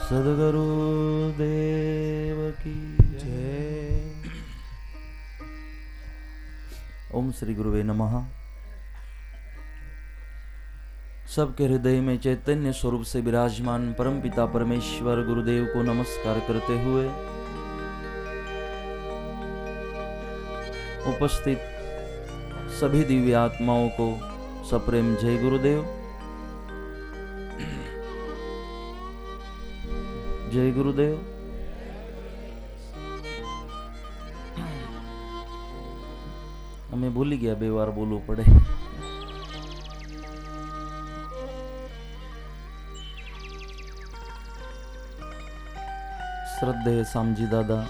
सद्गुरु देव की जय। ओम श्री गुरुवे नमः। सबके हृदय में चैतन्य स्वरूप से विराजमान परमपिता परमेश्वर गुरुदेव को नमस्कार करते हुए उपस्थित सभी दिव्य आत्माओं को सप्रेम जय गुरुदेव। जय गुरुदेव। हमें भूल गया बेवार बोलू पड़े। श्रद्धेय सामजी दादा,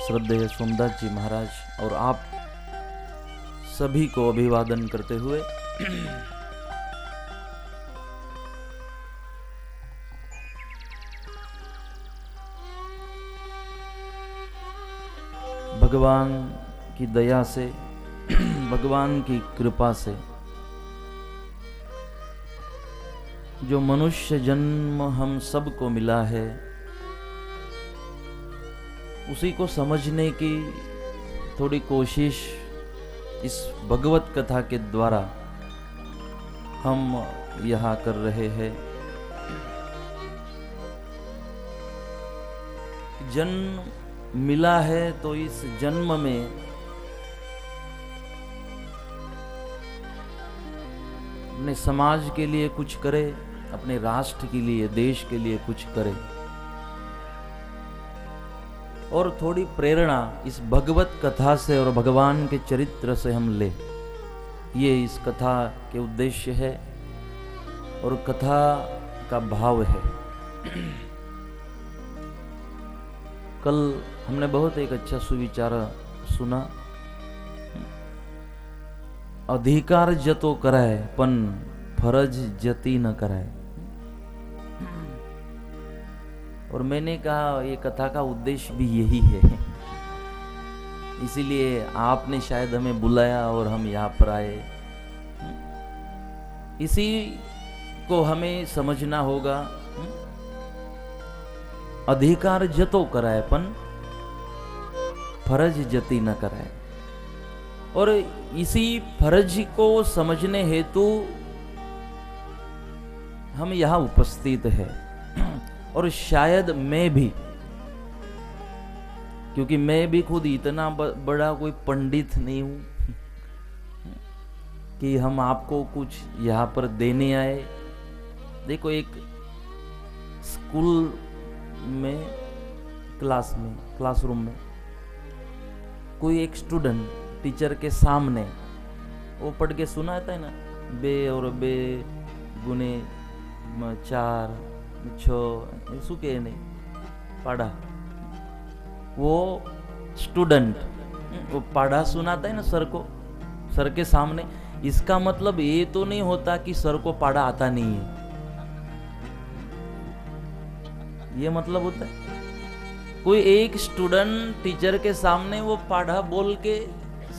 श्रद्धेय सोमदास जी महाराज और आप सभी को अभिवादन करते हुए भगवान की दया से, भगवान की कृपा से जो मनुष्य जन्म हम सबको मिला है, उसी को समझने की थोड़ी कोशिश इस भगवत कथा के द्वारा हम यहाँ कर रहे हैं। जन्म मिला है तो इस जन्म में अपने समाज के लिए कुछ करे, अपने राष्ट्र के लिए, देश के लिए कुछ करे और थोड़ी प्रेरणा इस भगवत कथा से और भगवान के चरित्र से हम ले। ये इस कथा के उद्देश्य है और कथा का भाव है। कल हमने बहुत एक अच्छा सुविचार सुना। अधिकार जतो कराए पन फरज जती न कराए। और मैंने कहा ये कथा का उद्देश्य भी यही है, इसीलिए आपने शायद हमें बुलाया और हम यहाँ पर आए। इसी को हमें समझना होगा। अधिकार जतो कराए पन फर्ज जती न कराए। और इसी फर्ज को समझने हेतु हम यहाँ उपस्थित है। और शायद मैं भी, क्योंकि मैं भी खुद इतना बड़ा कोई पंडित नहीं हूं कि हम आपको कुछ यहाँ पर देने आए। देखो, एक स्कूल में क्लासरूम में कोई एक स्टूडेंट टीचर के सामने वो पढ़ के सुनाता है ना, बे और बे गुने 4 6 सुके नहीं पढ़ा। वो स्टूडेंट वो पढ़ा सुनाता है ना सर को, सर के सामने। इसका मतलब ये तो नहीं होता कि सर को पढ़ा आता नहीं है, ये मतलब होता है कोई एक स्टूडेंट टीचर के सामने वो पढ़ा बोल के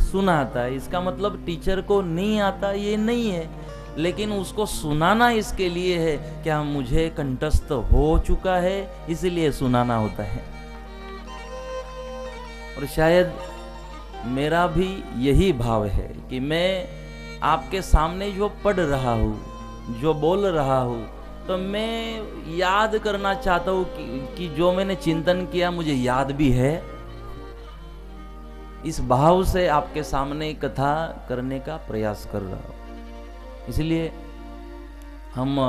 सुनाता है। इसका मतलब टीचर को नहीं आता ये नहीं है, लेकिन उसको सुनाना इसके लिए है क्या मुझे कंठस्थ हो चुका है, इसलिए सुनाना होता है। और शायद मेरा भी यही भाव है कि मैं आपके सामने जो पढ़ रहा हूँ, जो बोल रहा हूँ, तो मैं याद करना चाहता हूँ कि जो मैंने चिंतन किया मुझे याद भी है। इस भाव से आपके सामने कथा करने का प्रयास कर रहा हूँ। इसलिए हम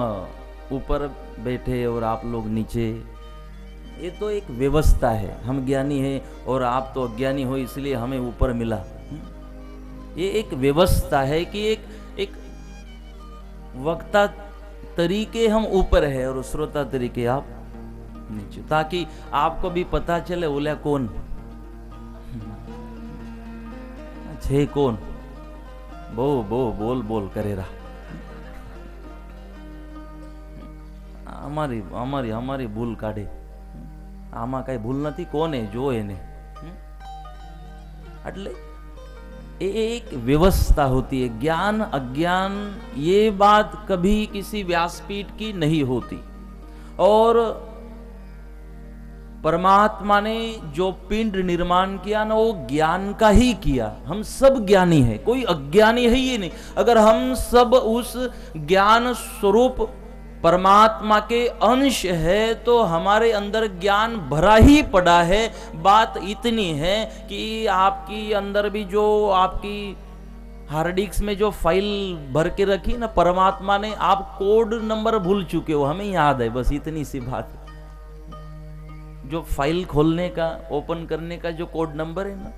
ऊपर बैठे और आप लोग नीचे, ये तो एक व्यवस्था है। हम ज्ञानी हैं और आप तो अज्ञानी हो, इसलिए हमें ऊपर मिला। ये एक व्यवस्था है कि एक वक्ता तरीके हम ऊपर है और श्रोता तरीके आप नीचे, ताकि आपको भी पता चले बोले कौन छे, कौन बोल बोल करे रहा। हमारी भूल काढ़े, आमा कई भूल नहीं, कोने जो है ने। એટલે एक व्यवस्था होती है। ज्ञान अज्ञान ये बात कभी किसी व्यासपीठ की नहीं होती। और परमात्मा ने जो पिंड निर्माण किया ना, वो ज्ञान का ही किया। हम सब ज्ञानी है, कोई अज्ञानी है ही नहीं। अगर हम सब उस ज्ञान स्वरूप परमात्मा के अंश है तो हमारे अंदर ज्ञान भरा ही पड़ा है। बात इतनी है कि आपकी अंदर भी जो आपकी हार्ड डिस्क में जो फाइल भर के रखी ना परमात्मा ने, आप कोड नंबर भूल चुके हो, हमें याद है, बस इतनी सी बात। जो फाइल खोलने का, ओपन करने का जो कोड नंबर है ना,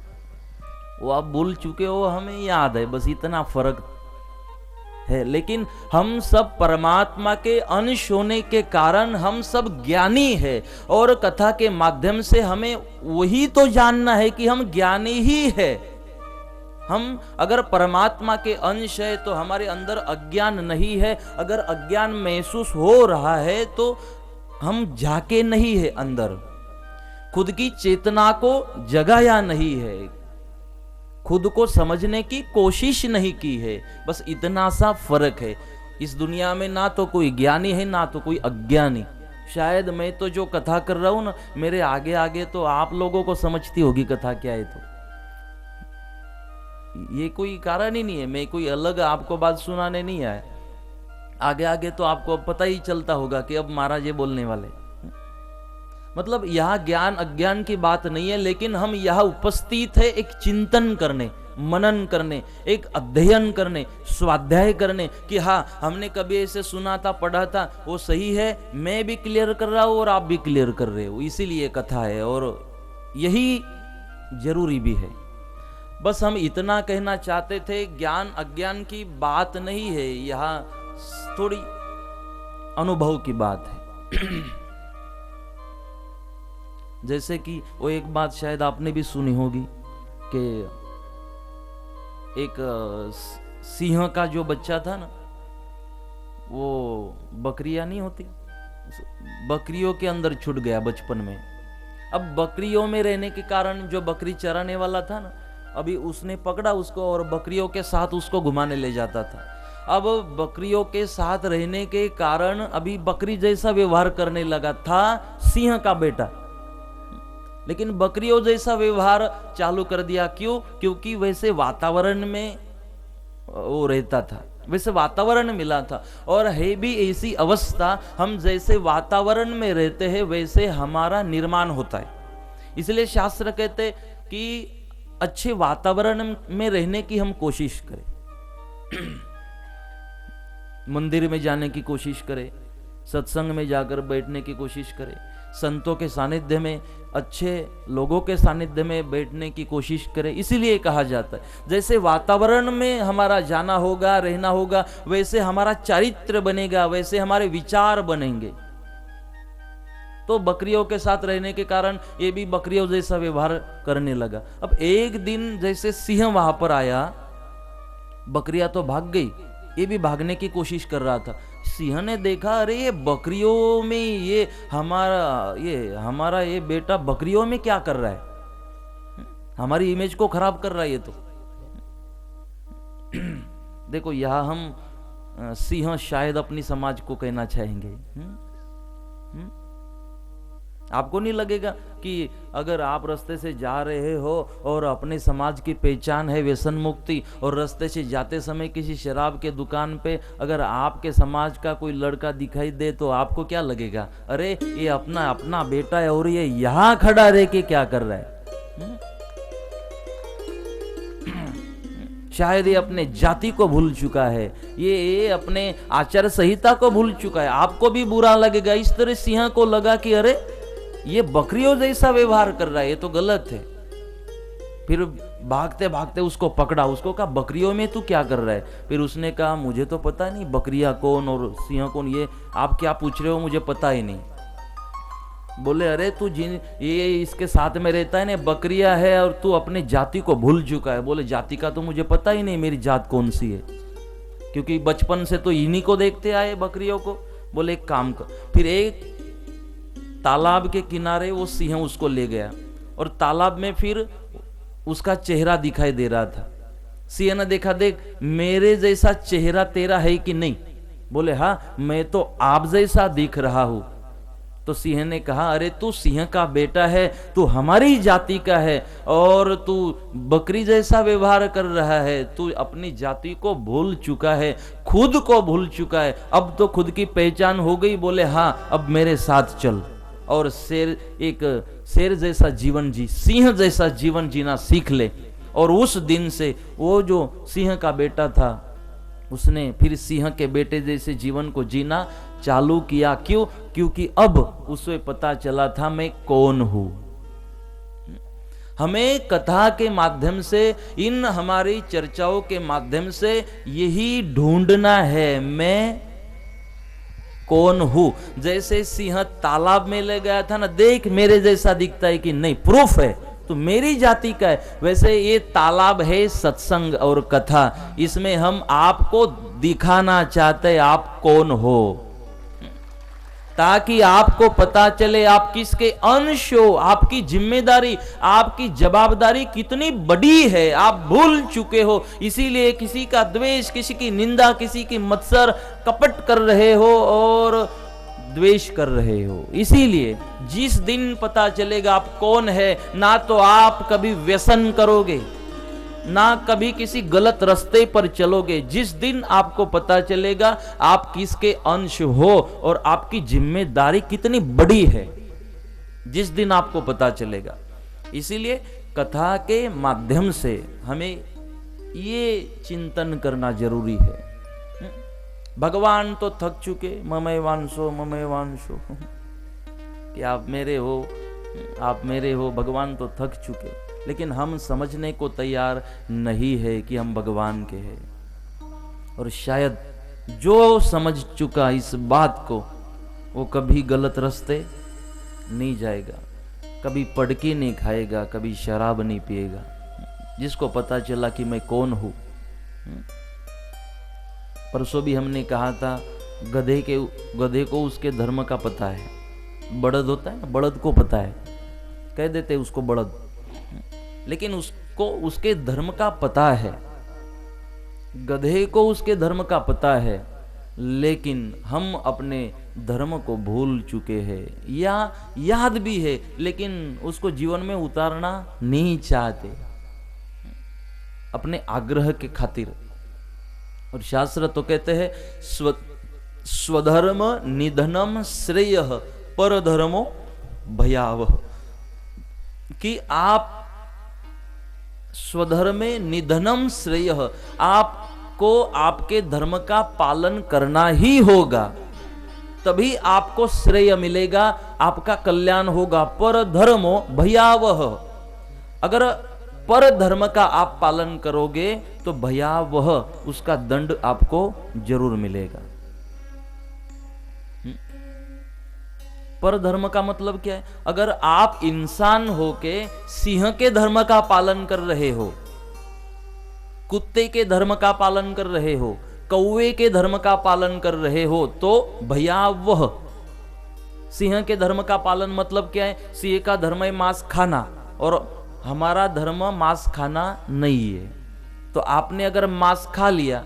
वो आप भूल चुके हो, हमें याद है, बस इतना फर्क है। लेकिन हम सब परमात्मा के अंश होने के कारण हम सब ज्ञानी है, और कथा के माध्यम से हमें वही तो जानना है कि हम ज्ञानी ही है। हम अगर परमात्मा के अंश है तो हमारे अंदर अज्ञान नहीं है। अगर अज्ञान महसूस हो रहा है तो हम झाके नहीं है अंदर, खुद की चेतना को जगाया नहीं है, खुद को समझने की कोशिश नहीं की है। बस इतना सा फर्क है। इस दुनिया में ना तो कोई ज्ञानी है ना तो कोई अज्ञानी। शायद मैं तो जो कथा कर रहा हूं ना, मेरे आगे आगे तो आप लोगों को समझती होगी कथा क्या है। तो ये कोई कारण ही नहीं है, मैं कोई अलग आपको बात सुनाने नहीं आया। आगे आगे तो आपको पता ही चलता होगा कि अब महाराज ये बोलने वाले। मतलब यह ज्ञान अज्ञान की बात नहीं है, लेकिन हम यह उपस्थित है एक चिंतन करने, मनन करने, एक अध्ययन करने, स्वाध्याय करने कि हाँ हमने कभी ऐसे सुना था, पढ़ा था, वो सही है, मैं भी क्लियर कर रहा हूं और आप भी क्लियर कर रहे हो, इसीलिए कथा है और यही जरूरी भी है। बस हम इतना कहना चाहते थे, ज्ञान अज्ञान की बात नहीं है, यह थोड़ी अनुभव की बात है। जैसे कि वो एक बात शायद आपने भी सुनी होगी कि एक सिंह का जो बच्चा था ना, वो बकरियां नहीं होती, बकरियों के अंदर छूट गया बचपन में। अब बकरियों में रहने के कारण जो बकरी चराने वाला था ना, अभी उसने पकड़ा उसको और बकरियों के साथ उसको घुमाने ले जाता था। अब बकरियों के साथ रहने के कारण अभी बकरी जैसा व्यवहार करने लगा था सिंह का बेटा, लेकिन बकरियों जैसा व्यवहार चालू कर दिया। क्यों? क्योंकि वैसे वातावरण में वो रहता था, वैसे वातावरण मिला था। और है भी ऐसी अवस्था, हम जैसे वातावरण में रहते हैं वैसे हमारा निर्माण होता है। इसलिए शास्त्र कहते कि अच्छे वातावरण में रहने की हम कोशिश करें, मंदिर में जाने की कोशिश करें, सत्संग में जाकर बैठने की कोशिश करें, संतों के सानिध्य में, अच्छे लोगों के सानिध्य में बैठने की कोशिश करें। इसीलिए कहा जाता है जैसे वातावरण में हमारा जाना होगा, रहना होगा, वैसे हमारा चरित्र बनेगा, वैसे हमारे विचार बनेंगे। तो बकरियों के साथ रहने के कारण ये भी बकरियों जैसा व्यवहार करने लगा। अब एक दिन जैसे सिंह वहां पर आया, बकरियां तो भाग गई, ये भी भागने की कोशिश कर रहा था। सिंह ने देखा, अरे ये बकरियों में ये हमारा ये बेटा बकरियों में क्या कर रहा है, हमारी इमेज को खराब कर रहा है ये तो। देखो यह हम सिंह शायद अपनी समाज को कहना चाहेंगे। आपको नहीं लगेगा कि अगर आप रास्ते से जा रहे हो और अपने समाज की पहचान है व्यसन मुक्ति, और रास्ते से जाते समय किसी शराब के दुकान पे अगर आपके समाज का कोई लड़का दिखाई दे तो आपको क्या लगेगा? अरे ये अपना अपना बेटा है और ये यहां खड़ा रह के क्या कर रहा है। शायद ये अपने जाति को भूल चुका है, ये अपने आचार संहिता को भूल चुका है। आपको भी बुरा लगेगा। इस तरह सिंह को लगा कि अरे ये बकरियों जैसा व्यवहार कर रहा है, ये तो गलत है। फिर भागते भागते उसको पकड़ा, उसको कहा बकरियों में तू क्या कर रहा है? फिर उसने कहा मुझे तो पता नहीं बकरियां कौन और सिंह कौन, ये आप क्या पूछ रहे हो, मुझे पता ही नहीं। बोले अरे तू जिन ये इसके साथ में रहता है ना, बकरियां है और तू अपने जाति को भूल चुका है। बोले जाति का तो मुझे पता ही नहीं, मेरी जात कौन सी है, क्योंकि बचपन से तो इन्हीं को देखते आए बकरियों को। बोले एक काम कर, फिर एक तालाब के किनारे वो सिंह उसको ले गया और तालाब में फिर उसका चेहरा दिखाई दे रहा था। सिंह ने देखा, देख मेरे जैसा चेहरा तेरा है कि नहीं? बोले हाँ मैं तो आप जैसा दिख रहा हूं। तो सिंह ने कहा, अरे तू सिंह का बेटा है, तू हमारी जाति का है और तू बकरी जैसा व्यवहार कर रहा है, तू अपनी जाति को भूल चुका है, खुद को भूल चुका है, अब तो खुद की पहचान हो गई। बोले हाँ, अब मेरे साथ चल और शेर जैसा जीवन जी, सिंह जैसा जीवन जीना सीख ले। और उस दिन से वो जो सिंह का बेटा था उसने फिर सिंह के बेटे जैसे जीवन को जीना चालू किया। क्यों? क्योंकि अब उसे पता चला था मैं कौन हूं। हमें कथा के माध्यम से, इन हमारी चर्चाओं के माध्यम से यही ढूंढना है, मैं कौन हूं। जैसे सिंह तालाब में ले गया था ना, देख मेरे जैसा दिखता है कि नहीं, प्रूफ है तो मेरी जाति का है। वैसे ये तालाब है सत्संग और कथा, इसमें हम आपको दिखाना चाहते हैं आप कौन हो, ताकि आपको पता चले आप किसके अंश हो, आपकी जिम्मेदारी, आपकी जवाबदारी कितनी बड़ी है, आप भूल चुके हो। इसीलिए किसी का द्वेष, किसी की निंदा, किसी की मत्सर कपट कर रहे हो और द्वेष कर रहे हो। इसीलिए जिस दिन पता चलेगा आप कौन है, ना तो आप कभी व्यसन करोगे, ना कभी किसी गलत रास्ते पर चलोगे। जिस दिन आपको पता चलेगा आप किसके अंश हो और आपकी जिम्मेदारी कितनी बड़ी है, जिस दिन आपको पता चलेगा। इसीलिए कथा के माध्यम से हमें ये चिंतन करना जरूरी है। भगवान तो थक चुके, ममय वांशो कि आप मेरे हो, आप मेरे हो। भगवान तो थक चुके, लेकिन हम समझने को तैयार नहीं है कि हम भगवान के हैं। और शायद जो समझ चुका इस बात को, वो कभी गलत रास्ते नहीं जाएगा, कभी पड़की नहीं खाएगा, कभी शराब नहीं पिएगा। जिसको पता चला कि मैं कौन हूं। परसों भी हमने कहा था, गधे को उसके धर्म का पता है। बड़द होता है ना, बड़द को पता है, कह देते उसको बड़द, लेकिन उसको उसके धर्म का पता है। गधे को उसके धर्म का पता है, लेकिन हम अपने धर्म को भूल चुके हैं, या याद भी है लेकिन उसको जीवन में उतारना नहीं चाहते अपने आग्रह के खातिर। और शास्त्र तो कहते हैं स्वधर्म निधनम श्रेय परधर्मो भयावह, कि आप स्वधर्मे निधनम श्रेय, आपको आपके धर्म का पालन करना ही होगा, तभी आपको श्रेय मिलेगा, आपका कल्याण होगा। पर धर्मो भयावह, अगर पर धर्म का आप पालन करोगे तो भयावह, उसका दंड आपको जरूर मिलेगा। पर धर्म का मतलब क्या है? अगर आप इंसान होके सिंह के धर्म का पालन कर रहे हो, कुत्ते के धर्म का पालन कर रहे हो, कौवे के धर्म का पालन कर रहे हो, तो भयावह। सिंह के धर्म का पालन मतलब क्या है? सिंह का धर्म है मांस खाना, और हमारा धर्म मांस खाना नहीं है। तो आपने अगर मांस खा लिया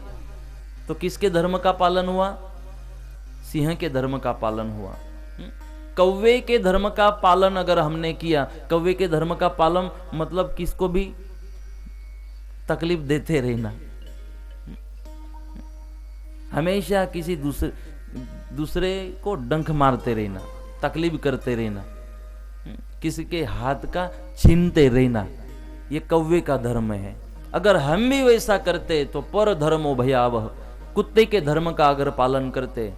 तो किसके धर्म का पालन हुआ? सिंह के धर्म का पालन हुआ। कौवे के धर्म का पालन अगर हमने किया, कौवे के धर्म का पालन मतलब किसको भी तकलीफ देते रहना, हमेशा किसी दूसरे को डंक मारते रहना, तकलीफ करते रहना, किसी के हाथ का छीनते रहना, ये कौवे का धर्म है। अगर हम भी वैसा करते तो पर धर्मो भयावह, कुत्ते के धर्म का अगर पालन करते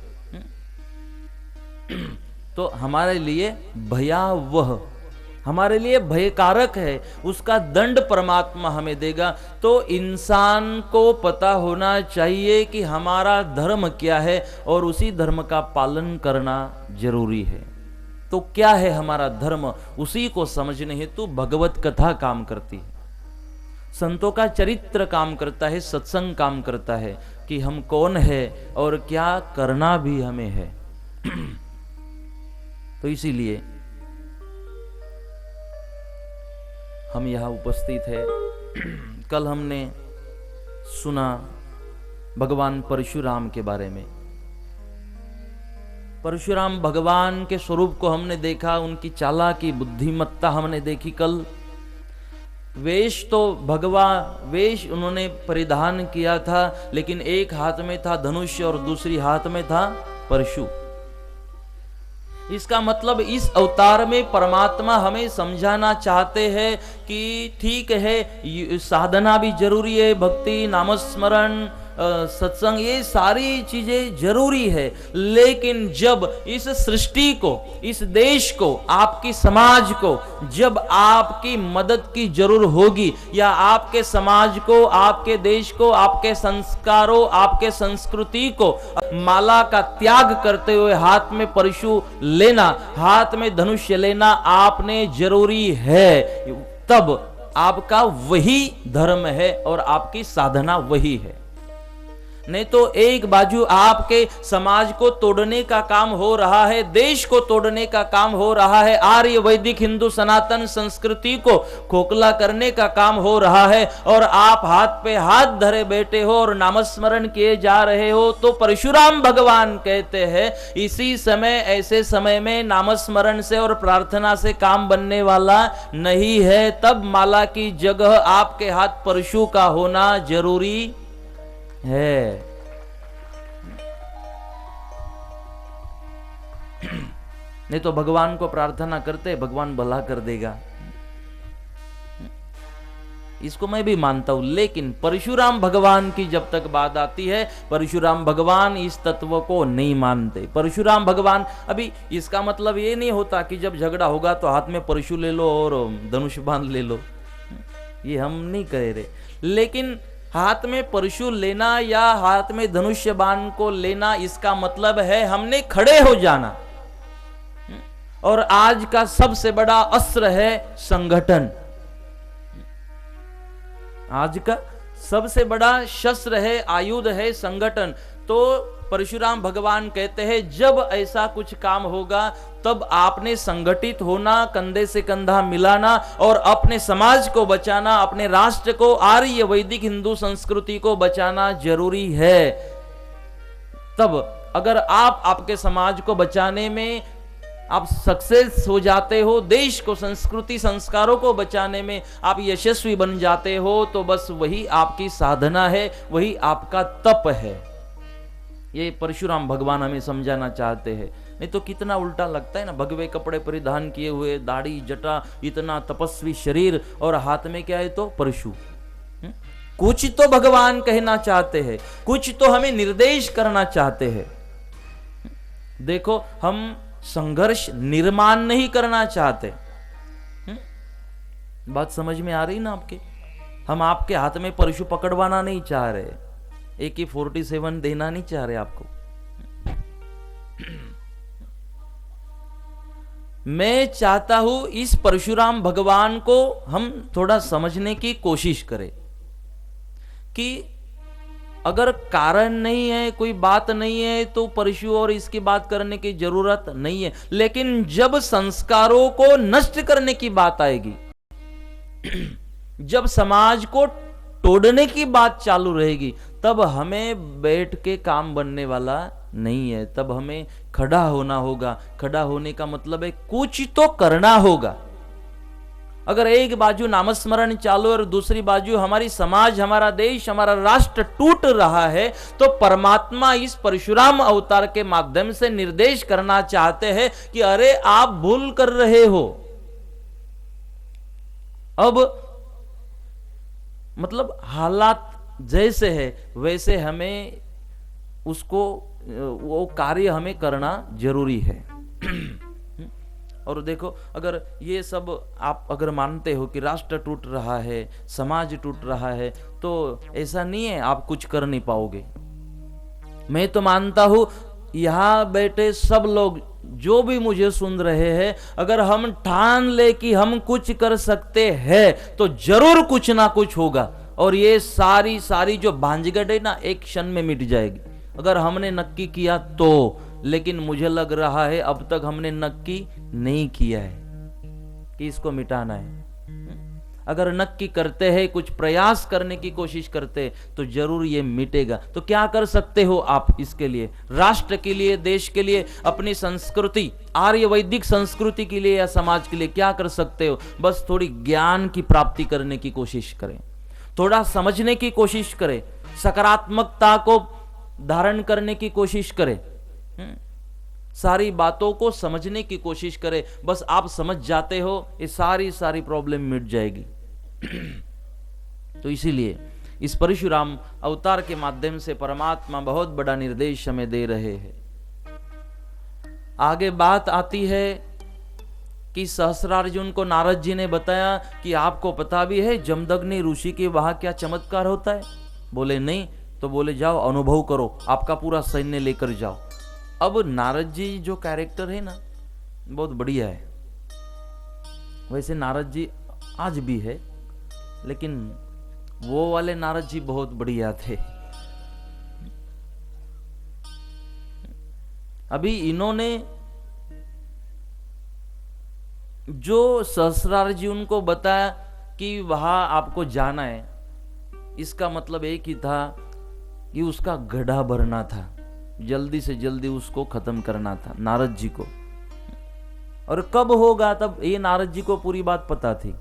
तो हमारे लिए भयावह, हमारे लिए भयकारक है, उसका दंड परमात्मा हमें देगा। तो इंसान को पता होना चाहिए कि हमारा धर्म क्या है और उसी धर्म का पालन करना जरूरी है। तो क्या है हमारा धर्म, उसी को समझने हेतु भगवत कथा काम करती है, संतों का चरित्र काम करता है, सत्संग काम करता है कि हम कौन है और क्या करना भी हमें है। तो इसीलिए हम यहाँ उपस्थित है। कल हमने सुना भगवान परशुराम के बारे में। परशुराम भगवान के स्वरूप को हमने देखा, उनकी चालाकी बुद्धिमत्ता हमने देखी कल। वेश तो वेश उन्होंने परिधान किया था, लेकिन एक हाथ में था धनुष और दूसरी हाथ में था परशु। इसका मतलब इस अवतार में परमात्मा हमें समझाना चाहते हैं कि ठीक है, साधना भी जरूरी है, भक्ति, नामस्मरण, सत्संग, ये सारी चीजें जरूरी है, लेकिन जब इस सृष्टि को, इस देश को, आपकी समाज को जब आपकी मदद की जरूरत होगी, या आपके समाज को, आपके देश को, आपके संस्कारों, आपके संस्कृति को माला का त्याग करते हुए हाथ में परशु लेना, हाथ में धनुष्य लेना आपने जरूरी है, तब आपका वही धर्म है और आपकी साधना वही है। नहीं तो एक बाजू आपके समाज को तोड़ने का काम हो रहा है, देश को तोड़ने का काम हो रहा है, आर्य वैदिक हिंदू सनातन संस्कृति को खोखला करने का काम हो रहा है, और आप हाथ पे हाथ धरे बैठे हो और नामस्मरण किए जा रहे हो। तो परशुराम भगवान कहते हैं इसी समय, ऐसे समय में नामस्मरण से और प्रार्थना से काम बनने वाला नहीं है, तब माला की जगह आपके हाथ परशु का होना जरूरी है। नहीं तो भगवान को प्रार्थना करते, भगवान भला कर देगा, इसको मैं भी मानता हूं, लेकिन परशुराम भगवान की जब तक बात आती है, परशुराम भगवान इस तत्व को नहीं मानते। परशुराम भगवान, अभी इसका मतलब ये नहीं होता कि जब झगड़ा होगा तो हाथ में परशु ले लो और धनुष बांध ले लो, ये हम नहीं कह रहे, लेकिन हाथ में परशु लेना या हाथ में धनुष्य बाण को लेना, इसका मतलब है हमने खड़े हो जाना। और आज का सबसे बड़ा अस्त्र है संगठन, आज का सबसे बड़ा शस्त्र है, आयुध है संगठन। तो परशुराम भगवान कहते हैं जब ऐसा कुछ काम होगा तब आपने संगठित होना, कंधे से कंधा मिलाना और अपने समाज को बचाना, अपने राष्ट्र को, आर्य वैदिक हिंदू संस्कृति को बचाना जरूरी है। तब अगर आप आपके समाज को बचाने में आप सक्सेस हो जाते हो, देश को, संस्कृति, संस्कारों को बचाने में आप यशस्वी बन जाते हो, तो बस वही आपकी साधना है, वही आपका तप है। ये परशुराम भगवान हमें समझाना चाहते हैं। नहीं तो कितना उल्टा लगता है ना, भगवे कपड़े परिधान किए हुए, दाढ़ी जटा, इतना तपस्वी शरीर, और हाथ में क्या है तो परशु। कुछ तो भगवान कहना चाहते हैं, कुछ तो हमें निर्देश करना चाहते हैं। देखो, हम संघर्ष निर्माण नहीं करना चाहते। बात समझ में आ रही ना आपके? हम आपके हाथ में परशु पकड़वाना नहीं चाह रहे, AK-47 देना नहीं चाह रहे आपको। मैं चाहता हूं इस परशुराम भगवान को हम थोड़ा समझने की कोशिश करें कि अगर कारण नहीं है, कोई बात नहीं है, तो परशु और इसकी बात करने की जरूरत नहीं है। लेकिन जब संस्कारों को नष्ट करने की बात आएगी, जब समाज को तोड़ने की बात चालू रहेगी, तब हमें बैठ के काम बनने वाला नहीं है। तब हमें खड़ा होना होगा। खड़ा होने का मतलब है कुछ तो करना होगा। अगर एक बाजू नामस्मरण चालू और दूसरी बाजू हमारी समाज, हमारा देश, हमारा राष्ट्र टूट रहा है, तो परमात्मा इस परशुराम अवतार के माध्यम से निर्देश करना चाहते हैं कि अरे आप भूल कर रहे हो। अब मतलब हालात जैसे है वैसे हमें उसको, वो कार्य हमें करना जरूरी है। और देखो, अगर ये सब आप अगर मानते हो कि राष्ट्र टूट रहा है, समाज टूट रहा है, तो ऐसा नहीं है आप कुछ कर नहीं पाओगे। मैं तो मानता हूं यहां बैठे सब लोग जो भी मुझे सुन रहे हैं, अगर हम ठान ले कि हम कुछ कर सकते हैं तो जरूर कुछ ना कुछ होगा। और ये सारी जो भांजगड़ है ना, एक क्षण में मिट जाएगी अगर हमने नक्की किया तो। लेकिन मुझे लग रहा है अब तक हमने नक्की नहीं किया है कि इसको मिटाना है। अगर नक्की करते हैं, कुछ प्रयास करने की कोशिश करते तो जरूर ये मिटेगा। तो क्या कर सकते हो आप इसके लिए, राष्ट्र के लिए, देश के लिए, अपनी संस्कृति, आर्य वैदिक संस्कृति के लिए या समाज के लिए क्या कर सकते हो? बस थोड़ी ज्ञान की प्राप्ति करने की कोशिश करें, थोड़ा समझने की कोशिश करें, सकारात्मकता को धारण करने की कोशिश करें, सारी बातों को समझने की कोशिश करें। बस आप समझ जाते हो, ये सारी प्रॉब्लम मिट जाएगी। तो इसीलिए इस परशुराम अवतार के माध्यम से परमात्मा बहुत बड़ा निर्देश हमें दे रहे हैं। आगे बात आती है कि सहस्रार्जुन को नारद जी ने बताया कि आपको पता भी है जमदग्नि ऋषि के वहां क्या चमत्कार होता है? बोले नहीं। तो बोले जाओ अनुभव करो, आपका पूरा सैन्य लेकर जाओ। अब नारद जी जो कैरेक्टर है ना, बहुत बढ़िया है। वैसे नारद जी आज भी है, लेकिन वो वाले नारद जी बहुत बढ़िया थे। अभी इन्होंने जो सहस्रार्जुन को बताया कि वहां आपको जाना है, इसका मतलब एक ही था कि उसका गड्ढा भरना था, जल्दी से जल्दी उसको खत्म करना था नारद जी को। और कब होगा, तब ये नारद जी को पूरी बात पता थी।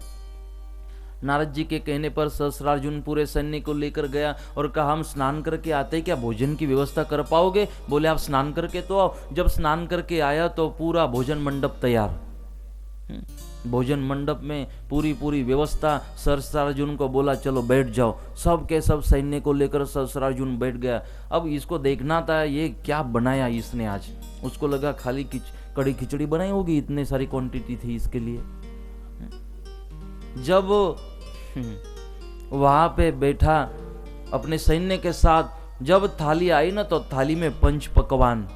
नारद जी के कहने पर सहस्रार्जुन पूरे सैन्य को लेकर गया और कहा हम स्नान करके आते, क्या भोजन की व्यवस्था कर पाओगे? बोले आप स्नान करके तो आओ। जब स्नान करके आया तो पूरा भोजन मंडप तैयार, भोजन मंडप में पूरी व्यवस्था। सहस्रार्जुन को बोला चलो बैठ जाओ, सब के सब सैन्य को लेकर सहस्रार्जुन बैठ गया। अब इसको देखना था ये क्या बनाया इसने आज। उसको लगा खाली कड़ी खिचड़ी बनाई होगी, इतने सारी क्वांटिटी थी इसके लिए। जब वहां पे बैठा अपने सैन्य के साथ, जब थाली आई ना तो थाली में पंच पकवान,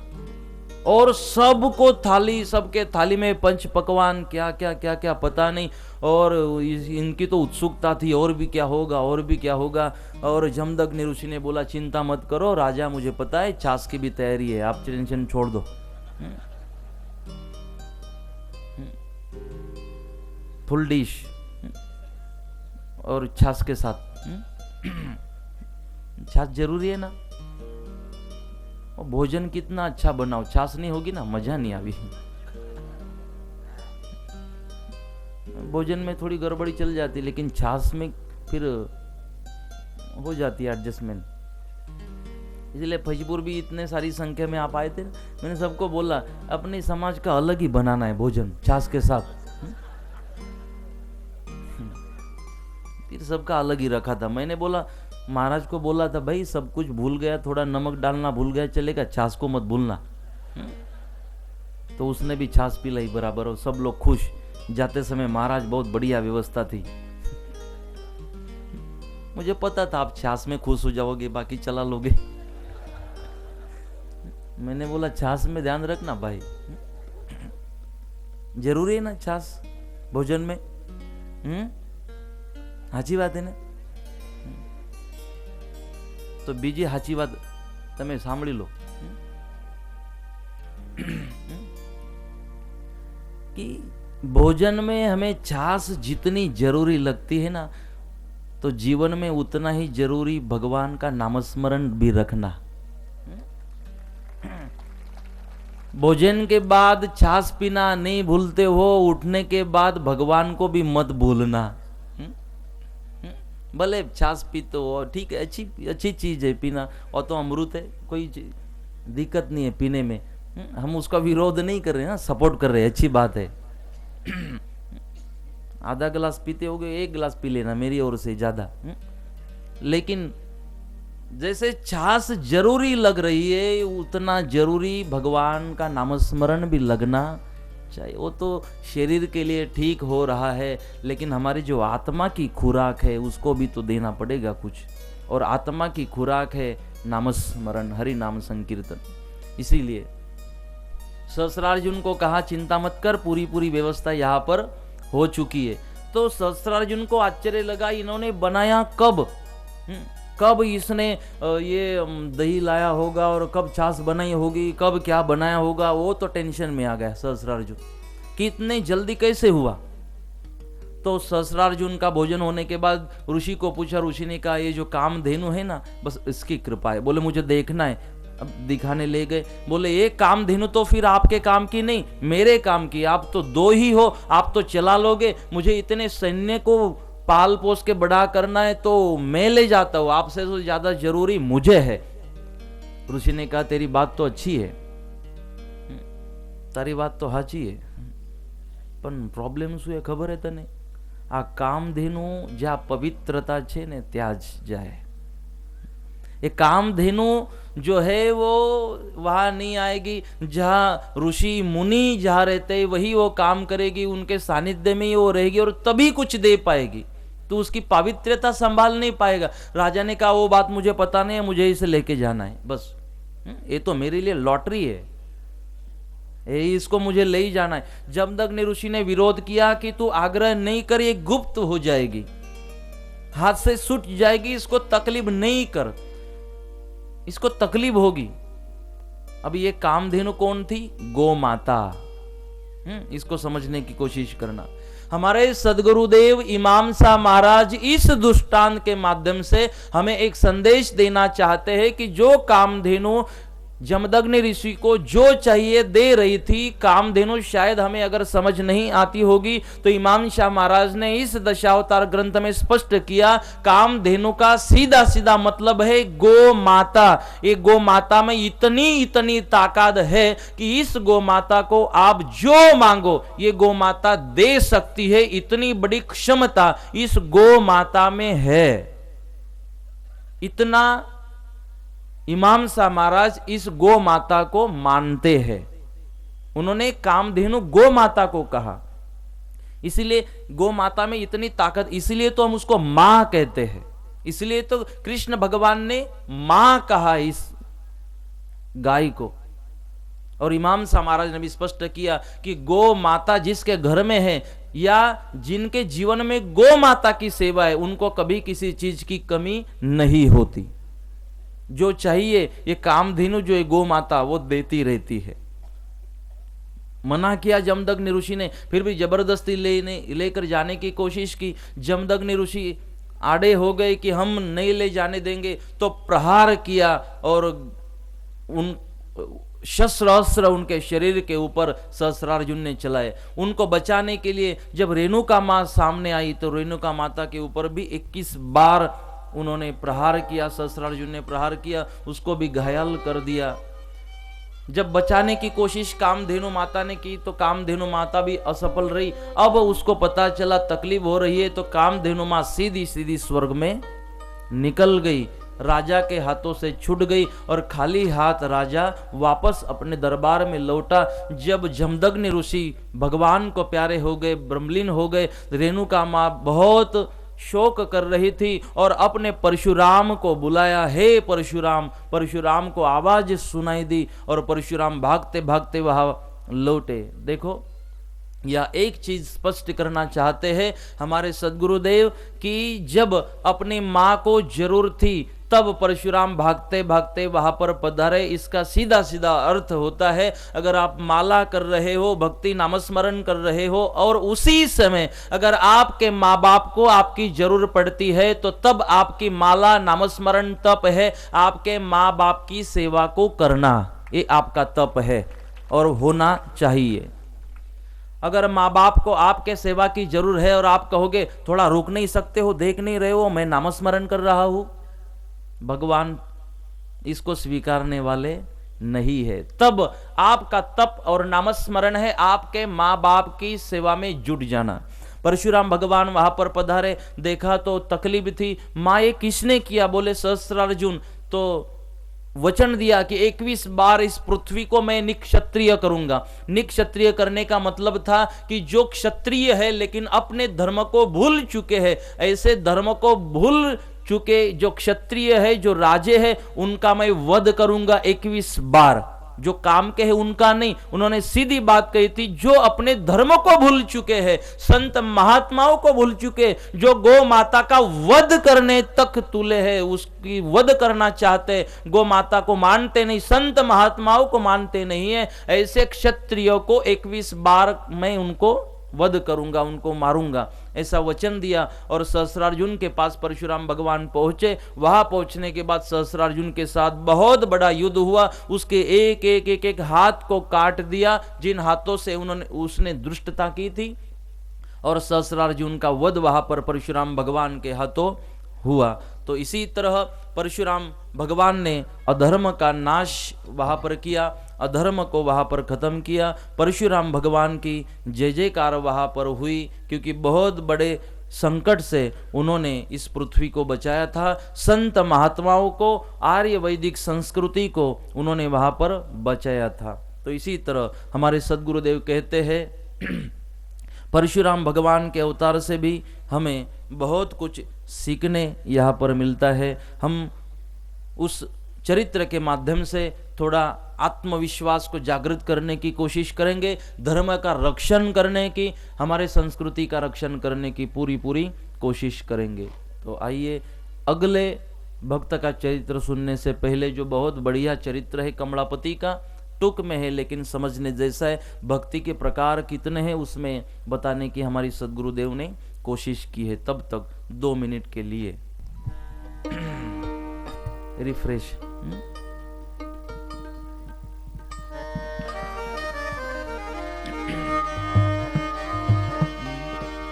और सबको थाली, सबके थाली में पंच पकवान, क्या क्या पता नहीं। और इनकी तो उत्सुकता थी और भी क्या होगा, और भी क्या होगा। और जमदग्नि ऋषि ने बोला चिंता मत करो राजा, मुझे पता है छाछ की भी तैयारी है, आप टेंशन छोड़ दो। फुल डिश और छाछ के साथ। छाछ जरूरी है ना, भोजन कितना अच्छा बनाओ, छाछ नहीं होगी ना मजा नहीं आवी। भोजन में थोड़ी गड़बड़ी चल जाती, लेकिन छाछ में फिर हो जाती है एडजस्टमेंट। इसलिए फजपुर भी इतने सारी संख्या में आप आए थे, मैंने सबको बोला अपने समाज का अलग ही बनाना है भोजन छाछ के साथ। फिर सबका अलग ही रखा था। मैंने बोला महाराज को बोला था भाई सब कुछ भूल गया, थोड़ा नमक डालना भूल गया चलेगा, छाछ को मत भूलना। तो उसने भी छाछ पिलाई बराबर, और सब लोग खुश। जाते समय महाराज बहुत बढ़िया व्यवस्था थी। मुझे पता था आप छाछ में खुश हो जाओगे, बाकी चला लोगे। मैंने बोला छाछ में ध्यान रखना भाई, जरूरी है ना छाछ भोजन में। हाची बात है ना। तो बीजी हाची बात तमे सांभળી लो कि भोजन में हमें छाछ जितनी जरूरी लगती है ना, तो जीवन में उतना ही जरूरी भगवान का नामस्मरण भी रखना। भोजन के बाद छाछ पीना नहीं भूलते हो, उठने के बाद भगवान को भी मत भूलना। भले छाछ पीते हो ठीक है, अच्छी चीज है पीना, और तो अमृत है, कोई दिक्कत नहीं है पीने में। हम उसका विरोध नहीं कर रहे हैं, सपोर्ट कर रहे हैं, अच्छी बात है। आधा गिलास पीते होगे, एक गिलास पी लेना मेरी ओर से ज्यादा। लेकिन जैसे छाछ जरूरी लग रही है, उतना जरूरी भगवान का नामस्मरण भी लगना चाहिए। वो तो शरीर के लिए ठीक हो रहा है, लेकिन हमारी जो आत्मा की खुराक है उसको भी तो देना पड़ेगा कुछ। और आत्मा की खुराक है नामस्मरण, हरि नाम संकीर्तन। इसीलिए सहस्रार्जुन को कहा चिंता मत कर, पूरी व्यवस्था यहाँ पर हो चुकी है। तो सहस्रार्जुन को आश्चर्य लगा, इन्होंने बनाया कब? कब इसने ये दही लाया होगा, और कब छाछ बनाई होगी, कब क्या बनाया होगा, वो तो टेंशन में आ गया सहस्रार्जुन कि इतने जल्दी कैसे हुआ। तो सहस्रार्जुन का भोजन होने के बाद ऋषि को पूछा, ऋषि ने कहा ये जो कामधेनु है ना, बस इसकी कृपा है। बोले मुझे देखना है। अब दिखाने ले गए। बोले ये कामधेनु तो फिर आपके काम की नहीं, मेरे काम की। आप तो दो ही हो, आप तो चला लोगे, मुझे इतने सैन्य को पाल पोस के बड़ा करना है तो मैं ले जाता हूं, आपसे तो ज्यादा जरूरी मुझे है। ऋषि ने कहा तेरी बात तो अच्छी है, तारी बात तो साची है, पण प्रॉब्लम શું है ખબર है તને? આ કામધેનુ જ્યાં પવિત્રતા છે ને ત્યાં જ જાય। ये कामधेनु जो है वो वहां नहीं आएगी। जहाँ ऋषि मुनि जहाँ रहते वही वो काम करेगी, उनके सानिध्य में ही वो रहेगी और तभी कुछ दे पाएगी। तो उसकी पवित्रता संभाल नहीं पाएगा। राजा ने कहा वो बात मुझे पता नहीं है, मुझे इसे लेके जाना है बस। ये तो मेरे लिए लॉटरी है, इसको मुझे ले ही जाना है। जमदग्नि ऋषि ने विरोध किया कि तू आग्रह नहीं कर, ये गुप्त हो जाएगी, हाथ से छूट जाएगी, इसको तकलीफ नहीं कर, इसको तकलीफ होगी। अब ये कामधेनु कौन थी? गो माता। इसको समझने की कोशिश करना। हमारे सदगुरुदेव इमाम साहब महाराज इस दृष्टांत के माध्यम से हमें एक संदेश देना चाहते हैं कि जो कामधेनु जमदग्नि ऋषि को जो चाहिए दे रही थी, कामधेनु शायद हमें अगर समझ नहीं आती होगी तो इमाम शाह महाराज ने इस दशावतार ग्रंथ में स्पष्ट किया, कामधेनु का सीधा सीधा मतलब है गो माता। ये गो माता में इतनी ताकत है कि इस गो माता को आप जो मांगो ये गो माता दे सकती है। इतनी बड़ी क्षमता इस गो माता में है। इतना इमाम साहब महाराज इस गो माता को मानते हैं। उन्होंने कामधेनु गो माता को कहा, इसलिए गो माता में इतनी ताकत, इसलिए तो हम उसको मां कहते हैं। इसलिए तो कृष्ण भगवान ने मां कहा इस गाय को। और इमाम साहब महाराज ने भी स्पष्ट किया कि गो माता जिसके घर में है या जिनके जीवन में गो माता की सेवा है, उनको कभी किसी चीज की कमी नहीं होती। जो चाहिए ये कामधेनु जो है गो माता वो देती रहती है। मना किया जमदग्नि ऋषि ने, फिर भी जबरदस्ती लेकर जाने की कोशिश की। जमदग्नि ऋषि आड़े हो गए कि हम नहीं ले जाने देंगे, तो प्रहार किया और उन शस्त्र उनके शरीर के ऊपर सहस्रार्जुन ने चलाए। उनको बचाने के लिए जब रेणुका मां सामने आई तो रेणुका माता के ऊपर भी 21 बार उन्होंने प्रहार किया, सहस्रार्जुन ने प्रहार किया, उसको भी घायल कर दिया। जब बचाने की कोशिश कामधेनु माता ने की तो कामधेनु माता भी असफल रही। अब उसको पता चला तकलीफ हो रही है तो कामधेनु मां सीधी सीधी स्वर्ग में निकल गई, राजा के हाथों से छूट गई और खाली हाथ राजा वापस अपने दरबार में लौटा। जब जमदग्नि ऋषि भगवान को प्यारे हो गए, ब्रह्मलीन हो गए, रेणुका मां बहुत शोक कर रही थी और अपने परशुराम को बुलाया, हे परशुराम। परशुराम को आवाज सुनाई दी और परशुराम भागते भागते वहां लौटे। देखो यह एक चीज स्पष्ट करना चाहते हैं हमारे सदगुरुदेव कि जब अपनी मां को जरूरत थी तब परशुराम भागते भागते वहां पर पधारे। इसका सीधा सीधा अर्थ होता है, अगर आप माला कर रहे हो, भक्ति नामस्मरण कर रहे हो और उसी समय अगर आपके माँ बाप को आपकी जरूरत पड़ती है तो तब आपकी माला नामस्मरण तप है। आपके माँ बाप की सेवा को करना ये आपका तप है और होना चाहिए। अगर माँ बाप को आपके सेवा की जरूरत है और आप कहोगे थोड़ा रुक नहीं सकते हो, देख नहीं रहे हो मैं नामस्मरण कर रहा हूं, भगवान इसको स्वीकारने वाले नहीं है। तब आपका तप और नामस्मरण है आपके माँ बाप की सेवा में जुट जाना। परशुराम भगवान वहां पर पधारे, देखा तो तकलीफ थी। माँ ये किसने किया? बोले सहस्रार्जुन। तो वचन दिया कि 21 बार इस पृथ्वी को मैं निक्षत्रिय करूंगा। निक्षत्रिय करने का मतलब था कि जो क्षत्रिय है लेकिन अपने धर्म को भूल चुके हैं, ऐसे धर्म को भूल चुके जो क्षत्रिय है, जो राजे है, उनका मैं वध करूंगा 21 बार। जो काम के हैं उनका नहीं। उन्होंने सीधी बात कही थी, जो अपने धर्म को भूल चुके हैं, संत महात्माओं को भूल चुके, जो गौ माता का वध करने तक तुले हैं, उसकी वध करना चाहते, गौ माता को मानते नहीं, संत महात्माओं को मानते नहीं है, ऐसे क्षत्रियों को 21 बार मैं उनको वध करूंगा, उनको मारूंगा, ऐसा वचन दिया। और सहस्रार्जुन के पास परशुराम भगवान पहुंचे। वहां पहुंचने के बाद सहस्रार्जुन के साथ बहुत बड़ा युद्ध हुआ। उसके एक एक एक एक हाथ को काट दिया, जिन हाथों से उसने दुष्टता की थी, और सहस्रार्जुन का वध वहां पर परशुराम भगवान के हाथों हुआ। तो इसी तरह परशुराम भगवान ने अधर्म का नाश वहां पर किया, अधर्म को वहां पर खत्म किया। परशुराम भगवान की जय जयकार वहां पर हुई, क्योंकि बहुत बड़े संकट से उन्होंने इस पृथ्वी को बचाया था। संत महात्माओं को, आर्य वैदिक संस्कृति को उन्होंने वहां पर बचाया था। तो इसी तरह हमारे सद्गुरुदेव कहते हैं परशुराम भगवान के अवतार से भी हमें बहुत कुछ सीखने यहाँ पर मिलता है। हम उस चरित्र के माध्यम से थोड़ा आत्मविश्वास को जागृत करने की कोशिश करेंगे, धर्म का रक्षण करने की, हमारे संस्कृति का रक्षण करने की पूरी कोशिश करेंगे। तो आइए अगले भक्त का चरित्र सुनने से पहले, जो बहुत बढ़िया चरित्र है कमलापति का, टुक में है लेकिन समझने जैसा है, भक्ति के प्रकार कितने हैं उसमें बताने की हमारी सद्गुरुदेव ने कोशिश की है। तब तक 2 मिनट के लिए रिफ्रेश।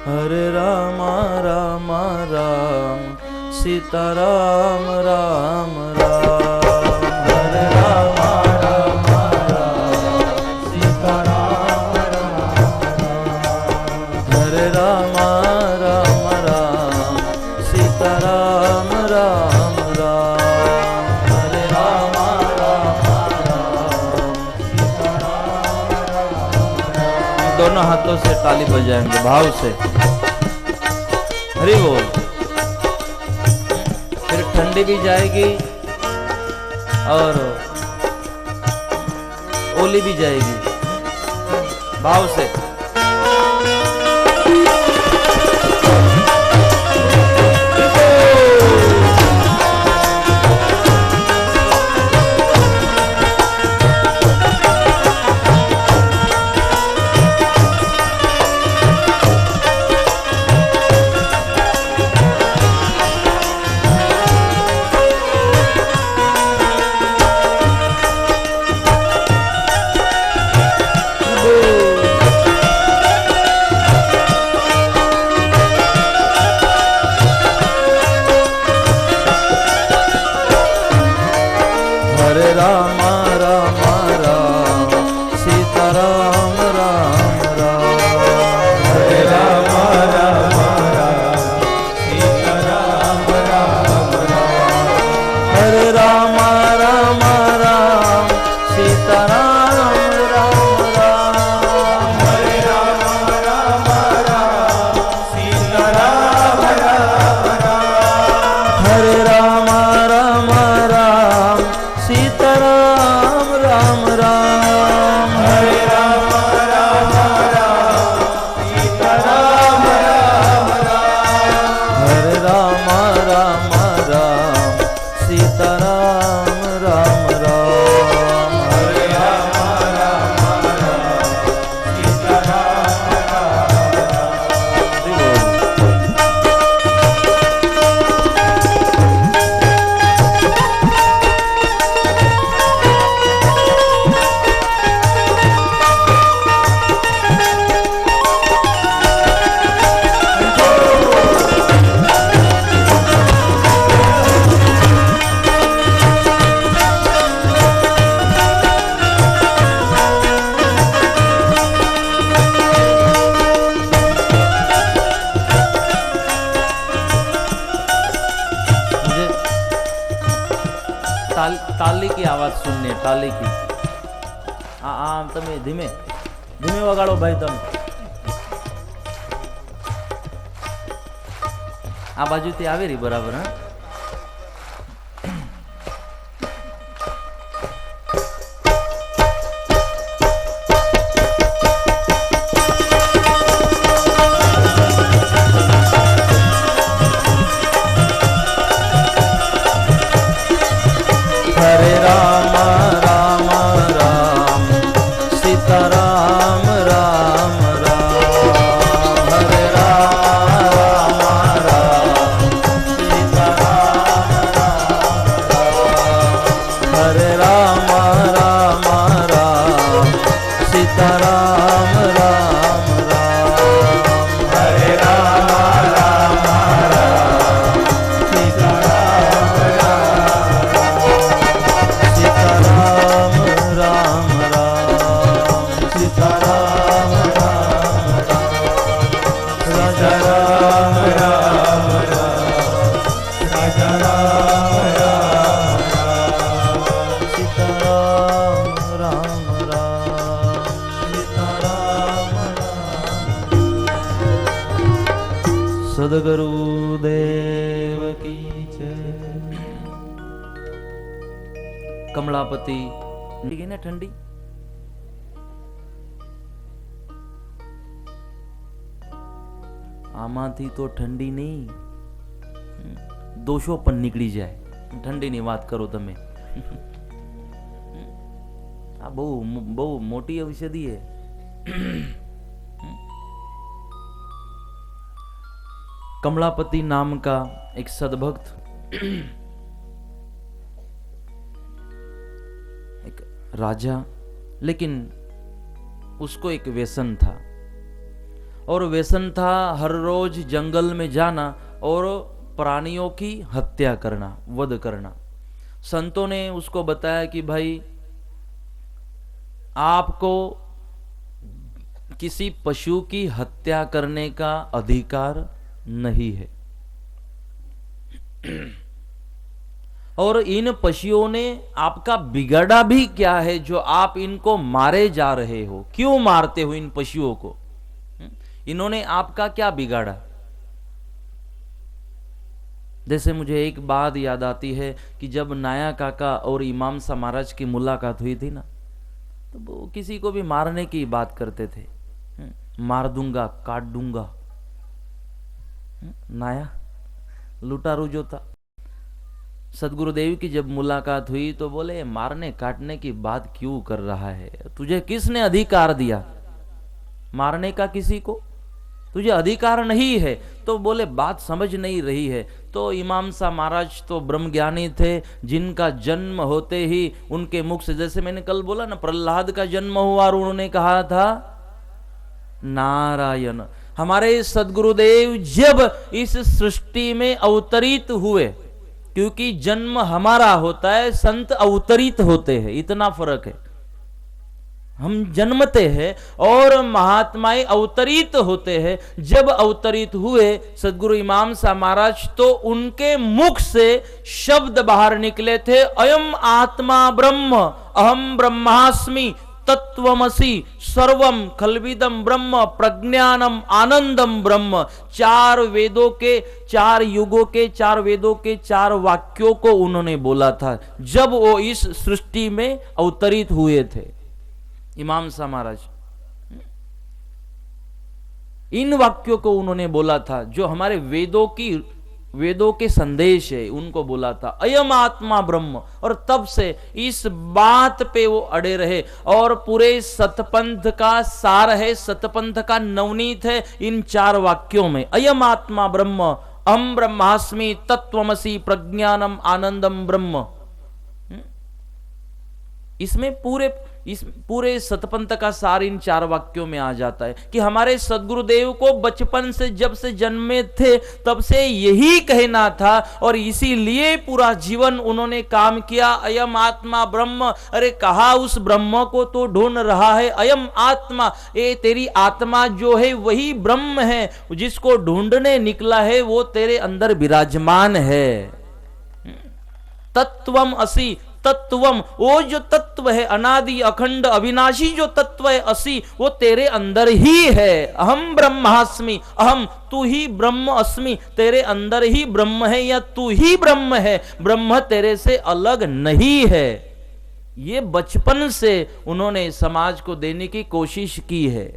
हरे राम राम राम सीता राम राम राम, हरे राम दोनों हाथों से ताली बजाएंगे भाव से, हरि बोल। फिर ठंडी भी जाएगी और ओली भी जाएगी, भाव से। ताली की आवाज सुननी है, ताली की। तमे धीमे धीमे वगाड़ो भाई, तमे आ बाजू थी आवे रही बराबर। हाँ राम राम सद्गुरु देव की जय। कमलापति ठीक है ना ठंडी, આમાંથી તો ઠંડી નહીં, દોષો પણ નીકળી જાય. ઠંડીની વાત કરો તમે, આ બહુ બહુ મોટી ઔષધિ है. कमलापति नाम का एक सद्भक्त एक राजा, लेकिन उसको एक व्यसन था, और व्यसन था हर रोज जंगल में जाना और प्राणियों की हत्या करना, वध करना. संतों ने उसको बताया कि भाई आपको किसी पशु की हत्या करने का अधिकार नहीं है, और इन पशुओं ने आपका बिगाड़ा भी क्या है जो आप इनको मारे जा रहे हो? क्यों मारते हो इन पशुओं को? इन्होंने आपका क्या बिगाड़ा? जैसे मुझे एक बात याद आती है कि जब नाया काका और इमाम साहब महाराज की मुलाकात हुई थी ना, तो वो किसी को भी मारने की बात करते थे, मार दूंगा, काट दूंगा. नाया लुटारू जो था, सदगुरुदेव की जब मुलाकात हुई तो बोले मारने काटने की बात क्यों कर रहा है? तुझे किसने अधिकार दिया मारने का? किसी को तुझे अधिकार नहीं है. तो बोले बात समझ नहीं रही है. तो इमाम साहब महाराज तो ब्रह्मज्ञानी थे, जिनका जन्म होते ही उनके मुख से, जैसे मैंने कल बोला ना, प्रहलाद का जन्म हुआ और उन्होंने कहा था नारायण. हमारे सदगुरुदेव जब इस सृष्टि में अवतरित हुए, क्योंकि जन्म हमारा होता है, संत अवतरित होते हैं, इतना फर्क है. हम जन्मते हैं और महात्माएं अवतरित होते हैं. जब अवतरित हुए सदगुरु इमाम साहब महाराज, तो उनके मुख से शब्द बाहर निकले थे, अयम आत्मा ब्रह्म, अहम ब्रह्मास्मि, तत्वमसि, सर्वम खल्विदम ब्रह्म, प्रज्ञानम आनंदम ब्रह्म. 4 वेदों के, 4 युगों के, 4 वेदों के 4 वाक्यों को उन्होंने बोला था जब वो इस सृष्टि में अवतरित हुए थे. इमाम साहब महाराज इन वाक्यों को उन्होंने बोला था जो हमारे वेदों के संदेश है, उनको बोला था अयम आत्मा ब्रह्म. और तब से इस बात पे वो अड़े रहे, और पूरे सतपंथ का सार है, सतपंथ का नवनीत है इन 4 वाक्यों में. अयम आत्मा ब्रह्म, अहम ब्रह्मास्मि, तत्वमसि, प्रज्ञानम आनंदम ब्रह्म. इसमें पूरे सतपंथ का सार इन 4 वाक्यों में आ जाता है कि हमारे सदगुरुदेव को बचपन से, जब से जन्मे थे तब से यही कहना था, और इसीलिए पूरा जीवन उन्होंने काम किया. अयम आत्मा ब्रह्म. अरे कहा उस ब्रह्म को तो ढूंढ रहा है. अयम आत्मा, ये तेरी आत्मा जो है वही ब्रह्म है, जिसको ढूंढने निकला है वो तेरे अंदर विराजमान है. तत्वम असि, तत्वम, वो जो तत्व है अनादि अखंड अविनाशी, जो तत्व है असि, वो तेरे अंदर ही है. अहम ब्रह्मास्मि, अहम, तू ही ब्रह्म, अस्मि, तेरे अंदर ही ब्रह्म है, या तू ही ब्रह्म है, ब्रह्म तेरे से अलग नहीं है. ये बचपन से उन्होंने समाज को देने की कोशिश की है.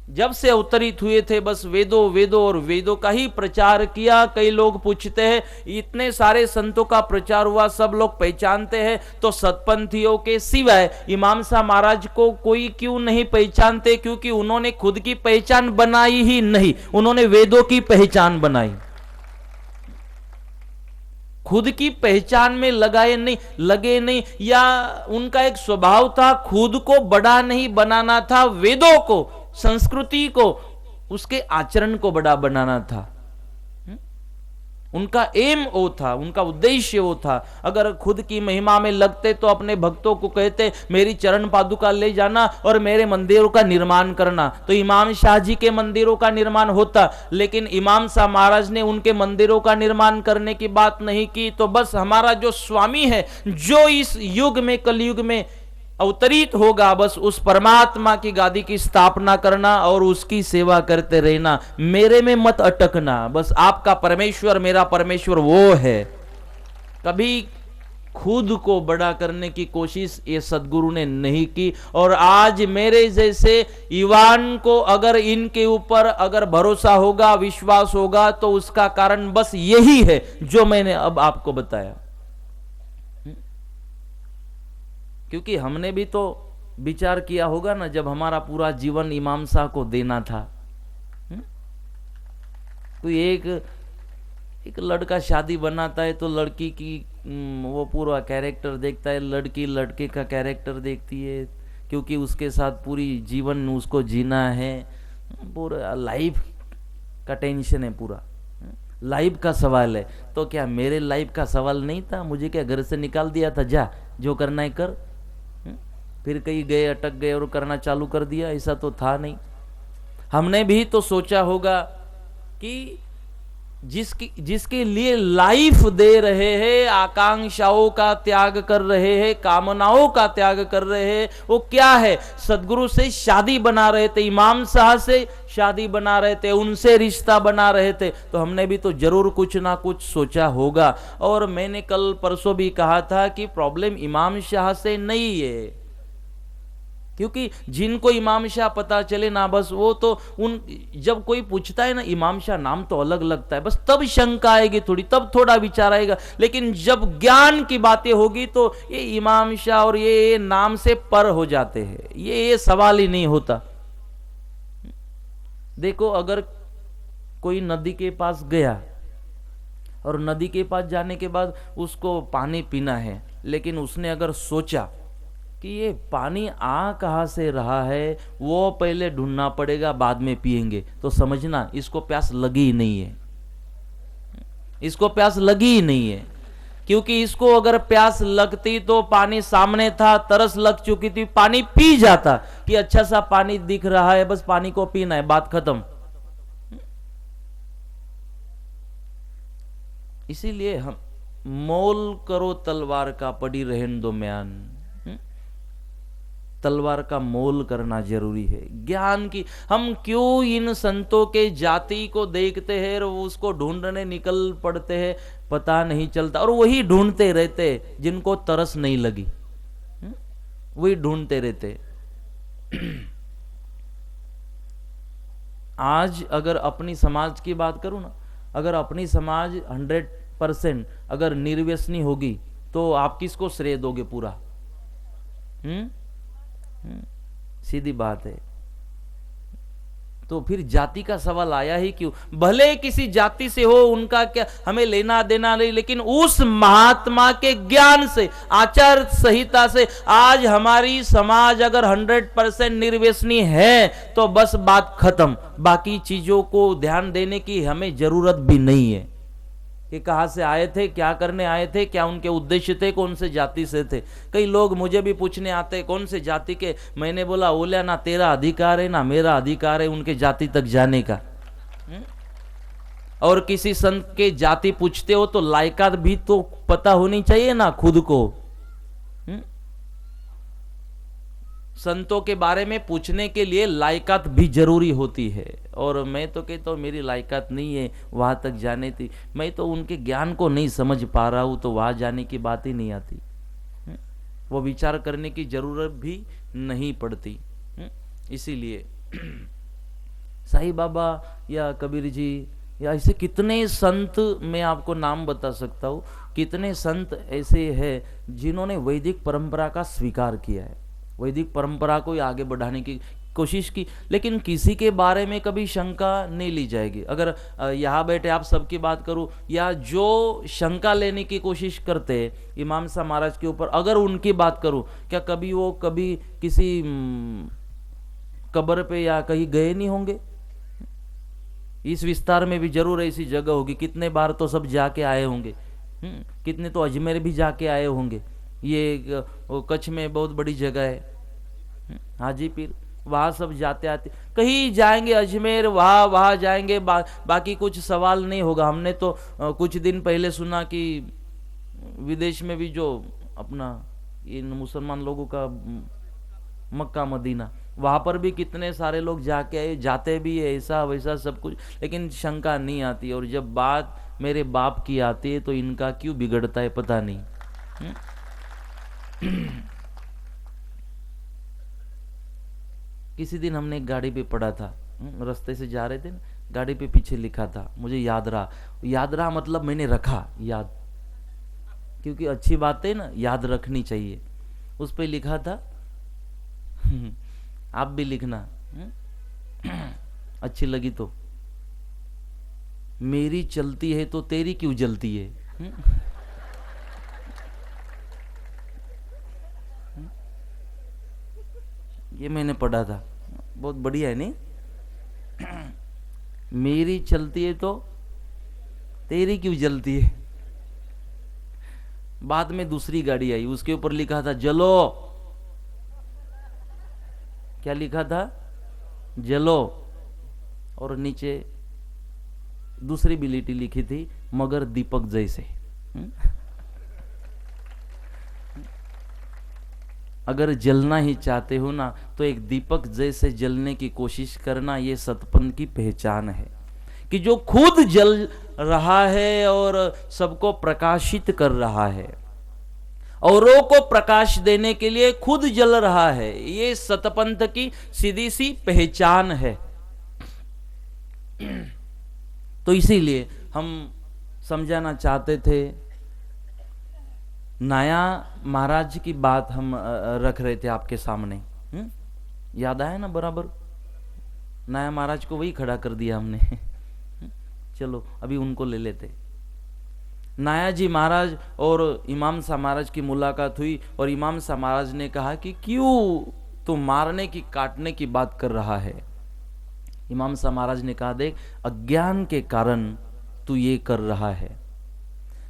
जब से अवतरित हुए थे बस वेदों और वेदों का ही प्रचार किया. कई लोग पूछते हैं इतने सारे संतों का प्रचार हुआ, सब लोग पहचानते हैं, तो सतपंथियों के सिवाय इमाम साहब महाराज को कोई क्यों नहीं पहचानते? क्योंकि उन्होंने खुद की पहचान बनाई ही नहीं, उन्होंने वेदों की पहचान बनाई. खुद की पहचान में लगे नहीं, या उनका एक स्वभाव था खुद को बड़ा नहीं बनाना था, वेदों को, संस्कृति को, उसके आचरण को बड़ा बनाना था. उनका एम वो था, उनका उद्देश्य वो था. अगर खुद की महिमा में लगते तो अपने भक्तों को कहते मेरी चरण पादुका ले जाना और मेरे मंदिरों का निर्माण करना, तो इमाम शाह जी के मंदिरों का निर्माण होता. लेकिन इमाम साहब महाराज ने उनके मंदिरों का निर्माण करने की बात नहीं की. तो बस हमारा जो स्वामी है, जो इस युग में, कलयुग में अवतरित होगा, बस उस परमात्मा की गादी की स्थापना करना और उसकी सेवा करते रहना, मेरे में मत अटकना। बस आपका परमेश्वर मेरा परमेश्वर वो है। कभी खुद को बड़ा करने की कोशिश ये सदगुरु ने नहीं की। और आज मेरे जैसे ईवान को अगर इनके ऊपर अगर भरोसा होगा, विश्वास होगा, तो उसका कारण बस यही है जो मैंने अब आपको बताया। क्योंकि हमने भी तो विचार किया होगा ना, जब हमारा पूरा जीवन इमाम शाह को देना था। तो एक लड़का शादी बनाता है तो लड़की की वो पूरा कैरेक्टर देखता है, लड़की लड़के का कैरेक्टर देखती है, क्योंकि उसके साथ पूरी जीवन उसको जीना है। पूरा लाइफ का टेंशन है, पूरा लाइफ का सवाल है। तो क्या मेरे लाइफ का सवाल नहीं था? मुझे क्या घर से निकाल दिया था, जा जो करना है कर, फिर कहीं गए अटक गए और करना चालू कर दिया? ऐसा तो था नहीं। हमने भी तो सोचा होगा कि जिसके लिए लाइफ दे रहे हैं, आकांक्षाओं का त्याग कर रहे हैं, कामनाओं का त्याग कर रहे हैं, वो क्या है? सदगुरु से शादी बना रहे थे, इमाम साहब से शादी बना रहे थे, उनसे रिश्ता बना रहे थे। तो हमने भी तो जरूर कुछ ना कुछ सोचा होगा। और मैंने कल परसों भी कहा था कि प्रॉब्लम इमाम शाह से नहीं है, क्योंकि जिनको इमाम शाह पता चले ना, बस वो तो जब कोई पूछता है ना इमाम शाह नाम तो अलग लगता है, बस तब शंका आएगी थोड़ी, तब थोड़ा विचार आएगा। लेकिन जब ज्ञान की बातें होगी तो ये इमाम शाह और ये नाम से पर हो जाते हैं, ये सवाल ही नहीं होता। देखो, अगर कोई नदी के पास गया और नदी के पास जाने के बाद उसको पानी पीना है, लेकिन उसने अगर सोचा कि ये पानी आ कहाँ से रहा है, वो पहले ढूंढना पड़ेगा, बाद में पिएंगे, तो समझना इसको प्यास लगी ही नहीं है, इसको प्यास लगी ही नहीं है। क्योंकि इसको अगर प्यास लगती तो पानी सामने था, तरस लग चुकी थी, पानी पी जाता कि अच्छा सा पानी दिख रहा है, बस पानी को पीना है, बात खत्म। इसीलिए हम मोल करो तलवार का, पड़ी रहन दो म्यान। तलवार का मोल करना जरूरी है। ज्ञान की हम क्यों इन संतों के जाति को देखते हैं और उसको ढूंढने निकल पड़ते हैं, पता नहीं चलता। और वही ढूंढते रहते जिनको तरस नहीं लगी, वही ढूंढते रहते। आज अगर अपनी समाज की बात करूं ना, अगर अपनी समाज 100% अगर निर्व्यसनी होगी तो आप किसको श्रेय दोगे पूरा? सीधी बात है। तो फिर जाति का सवाल आया ही क्यों? भले किसी जाति से हो, उनका क्या हमें लेना देना नहीं, लेकिन उस महात्मा के ज्ञान से, आचार संहिता से आज हमारी समाज अगर 100% निर्व्यसनी है तो बस बात खत्म। बाकी चीजों को ध्यान देने की हमें जरूरत भी नहीं है कि कहाँ से आए थे, क्या करने आए थे, क्या उनके उद्देश्य थे, कौन से जाति से थे। कई लोग मुझे भी पूछने आते हैं कौन से जाति के, मैंने बोला ओल्या ना तेरा अधिकार है ना मेरा अधिकार है उनके जाति तक जाने का। और किसी संत के जाति पूछते हो तो लायकात भी तो पता होनी चाहिए ना खुद को। संतों के बारे में पूछने के लिए लायकात भी जरूरी होती है। और मैं तो कहता हूँ मेरी लायकात नहीं है वहां तक जाने की, मैं तो उनके ज्ञान को नहीं समझ पा रहा हूं, तो वहां जाने की बात ही नहीं आती, वो विचार करने की जरूरत भी नहीं पड़ती। इसीलिए साईं बाबा या कबीर जी या ऐसे कितने संत, मैं आपको नाम बता सकता हूँ, कितने संत ऐसे हैं जिन्होंने वैदिक परंपरा का स्वीकार किया है, वैदिक परंपरा को आगे बढ़ाने की कोशिश की, लेकिन किसी के बारे में कभी शंका नहीं ली जाएगी। अगर यहाँ बैठे आप सबकी बात करूं या जो शंका लेने की कोशिश करते हैं इमाम साहब महाराज के ऊपर, अगर उनकी बात करूं, क्या कभी किसी कब्र पे या कहीं गए नहीं होंगे? इस विस्तार में भी जरूर ऐसी जगह होगी, कितने बार तो सब जाके आए होंगे, कितने तो अजमेर भी जाके आए होंगे। ये कच्छ में बहुत बड़ी जगह है हाजीपीर, वहाँ सब जाते आते, कहीं जाएंगे अजमेर, वहाँ जाएंगे, बाकी कुछ सवाल नहीं होगा। हमने तो कुछ दिन पहले सुना कि विदेश में भी जो अपना इन मुसलमान लोगों का मक्का मदीना, वहाँ पर भी कितने सारे लोग जाके आए, जाते भी है, ऐसा वैसा सब कुछ, लेकिन शंका नहीं आती। और जब बात मेरे बाप की आती है तो इनका क्यों बिगड़ता है पता नहीं। किसी दिन हमने एक गाड़ी पे पढ़ा था, रास्ते से जा रहे थे, गाड़ी पे पीछे लिखा था, मुझे याद रहा मतलब मैंने रखा याद, क्योंकि अच्छी बात है ना, याद रखनी चाहिए। उस पे लिखा था, आप भी लिखना, अच्छी लगी तो, मेरी चलती है तो तेरी क्यों जलती है। ये मैंने पढ़ा था, बहुत बढ़िया है नहीं। मेरी चलती है तो तेरी क्यों जलती है। बाद में दूसरी गाड़ी आई, उसके ऊपर लिखा था जलो, क्या लिखा था, जलो, और नीचे दूसरी बिलिटी लिखी थी, मगर दीपक जैसे। अगर जलना ही चाहते हो ना तो एक दीपक जैसे जलने की कोशिश करना, ये सतपन की पहचान है कि जो खुद जल रहा है और सबको प्रकाशित कर रहा है, औरों को प्रकाश देने के लिए खुद जल रहा है, ये सतपंथ की सीधी सी पहचान है। तो इसीलिए हम समझाना चाहते थे। नाया महाराज की बात हम रख रहे थे आपके सामने, याद आया ना बराबर। नाया महाराज को वही खड़ा कर दिया हमने। चलो अभी उनको ले लेते। नाया जी महाराज और इमाम साहब महाराज की मुलाकात हुई और इमाम साहब महाराज ने कहा कि क्यों तू मारने की काटने की बात कर रहा है। इमाम साहब महाराज ने कहा, देख अज्ञान के कारण तू ये कर रहा है,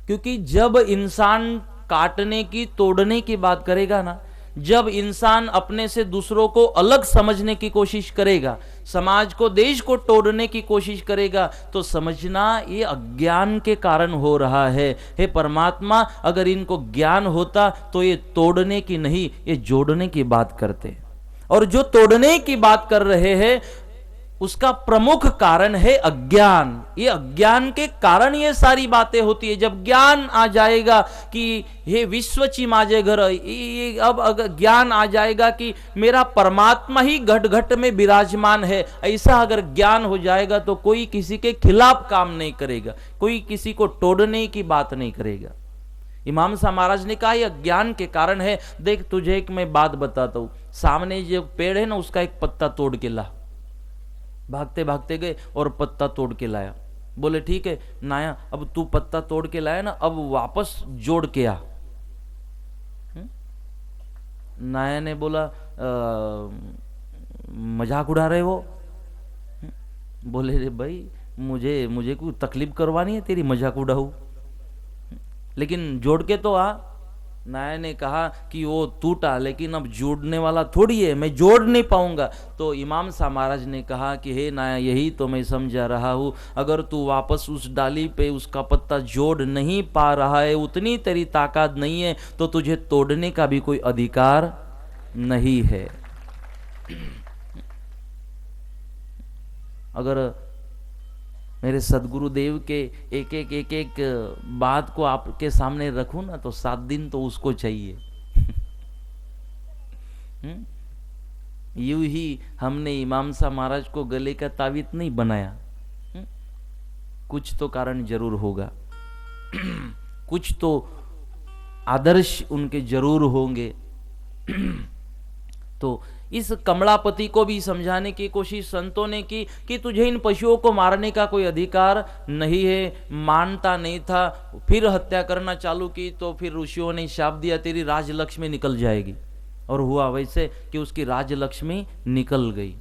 क्योंकि जब इंसान काटने की तोड़ने की बात करेगा ना, जब इंसान अपने से दूसरों को अलग समझने की कोशिश करेगा, समाज को देश को तोड़ने की कोशिश करेगा, तो समझना ये अज्ञान के कारण हो रहा है। हे परमात्मा, अगर इनको ज्ञान होता तो ये तोड़ने की नहीं, ये जोड़ने की बात करते। और जो तोड़ने की बात कर रहे हैं उसका प्रमुख कारण है अज्ञान। ये अज्ञान के कारण ये सारी बातें होती है। जब ज्ञान आ जाएगा कि हे विश्वची माझे घर, अब अगर ज्ञान आ जाएगा कि मेरा परमात्मा ही घट घट में विराजमान है, ऐसा अगर ज्ञान हो जाएगा तो कोई किसी के खिलाफ काम नहीं करेगा, कोई किसी को तोड़ने की बात नहीं करेगा। इमाम साहब महाराज ने कहा यह ज्ञान के कारण है। देख तुझे एक मैं बात बताता हूं, सामने जो पेड़ है ना उसका एक पत्ता तोड़ के ला। भागते भागते गए और पत्ता तोड़ के लाया। बोले ठीक है नाया, अब तू पत्ता तोड़ के लाया ना, अब वापस जोड़ के आ। नाया ने बोला मजाक उड़ा रहे हो। बोले रे भाई मुझे कोई तकलीफ करवानी है तेरी मजाक उड़ाऊं, लेकिन जोड़ के तो आ। नाया ने कहा कि वो टूटा, लेकिन अब जोड़ने वाला थोड़ी है, मैं जोड़ नहीं पाऊंगा। तो इमाम साहब महाराज ने कहा कि हे नाया, यही तो मैं समझा रहा हूं, अगर तू वापस उस डाली पे उसका पत्ता जोड़ नहीं पा रहा है, उतनी तेरी ताकत नहीं है, तो तुझे तोड़ने का भी कोई अधिकार नहीं है। अगर मेरे सदगुरुदेव के एक एक बात को आपके सामने रखूं ना तो 7 दिन तो उसको चाहिए। यूं ही हमने इमाम साहब महाराज को गले का तावीज नहीं बनाया, कुछ तो कारण जरूर होगा, कुछ तो आदर्श उनके जरूर होंगे। तो इस कमलापति को भी समझाने की कोशिश संतों ने की कि तुझे इन पशुओं को मारने का कोई अधिकार नहीं है। मानता नहीं था, फिर हत्या करना चालू की तो फिर ऋषियों ने शाप दिया तेरी राजलक्ष्मी निकल जाएगी, और हुआ वैसे कि उसकी राजलक्ष्मी निकल गई।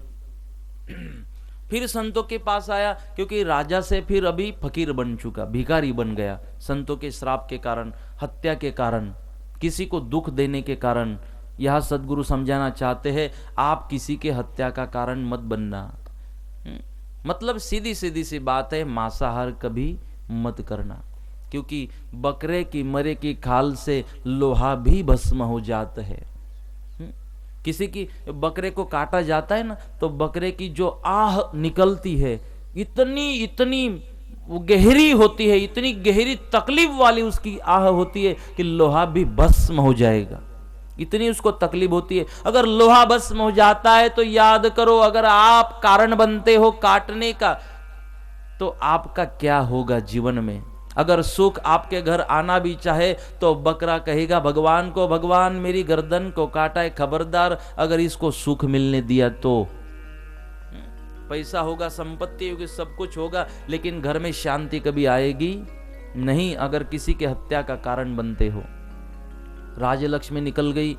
फिर संतों के पास आया, क्योंकि राजा से फिर अभी फकीर बन चुका, भिखारी बन गया, संतों के श्राप के कारण, हत्या के कारण, किसी को दुख देने के कारण। यह सदगुरु समझाना चाहते हैं, आप किसी के हत्या का कारण मत बनना। मतलब सीधी सीधी सी बात है, मांसाहार कभी मत करना। क्योंकि बकरे की मरे की खाल से लोहा भी भस्म हो जाता है। किसी की बकरे को काटा जाता है ना, तो बकरे की जो आह निकलती है इतनी इतनी वो गहरी होती है, इतनी गहरी तकलीफ वाली उसकी आह होती है कि लोहा भी भस्म हो जाएगा, इतनी उसको तकलीफ होती है। अगर लोहा भस्म हो जाता है तो याद करो, अगर आप कारण बनते हो काटने का तो आपका क्या होगा जीवन में। अगर सुख आपके घर आना भी चाहे तो बकरा कहेगा भगवान को, भगवान मेरी गर्दन को काटा है, खबरदार अगर इसको सुख मिलने दिया तो। पैसा होगा, संपत्ति होगी, सब कुछ होगा, लेकिन घर में शांति कभी आएगी नहीं अगर किसी के हत्या का कारण बनते हो। राजलक्ष्मी निकल गई,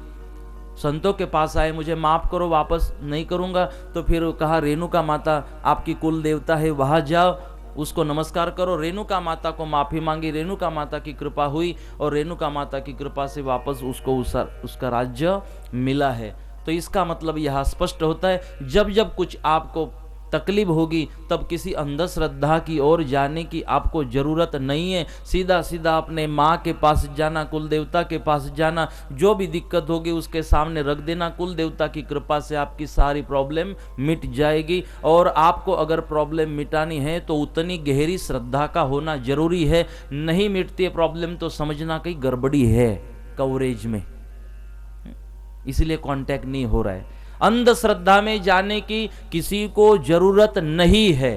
संतों के पास आए, मुझे माफ करो, वापस नहीं करूंगा। तो फिर कहा रेणुका माता आपकी कुल देवता है, वहां जाओ, उसको नमस्कार करो। रेणुका माता को माफी मांगी, रेणुका माता की कृपा हुई और रेणुका माता की कृपा से वापस उसको उसका राज्य मिला है। तो इसका मतलब यह स्पष्ट होता है, जब जब कुछ आपको तकलीफ होगी तब किसी अंधश्रद्धा की ओर जाने की आपको जरूरत नहीं है। सीधा सीधा अपने माँ के पास जाना, कुल देवता के पास जाना, जो भी दिक्कत होगी उसके सामने रख देना। कुल देवता की कृपा से आपकी सारी प्रॉब्लम मिट जाएगी। और आपको अगर प्रॉब्लम मिटानी है तो उतनी गहरी श्रद्धा का होना जरूरी है। नहीं मिटती है प्रॉब्लम तो समझना कहीं गड़बड़ी है कवरेज में, इसलिए कांटेक्ट नहीं हो रहा है। अंधश्रद्धा में जाने की किसी को जरूरत नहीं है।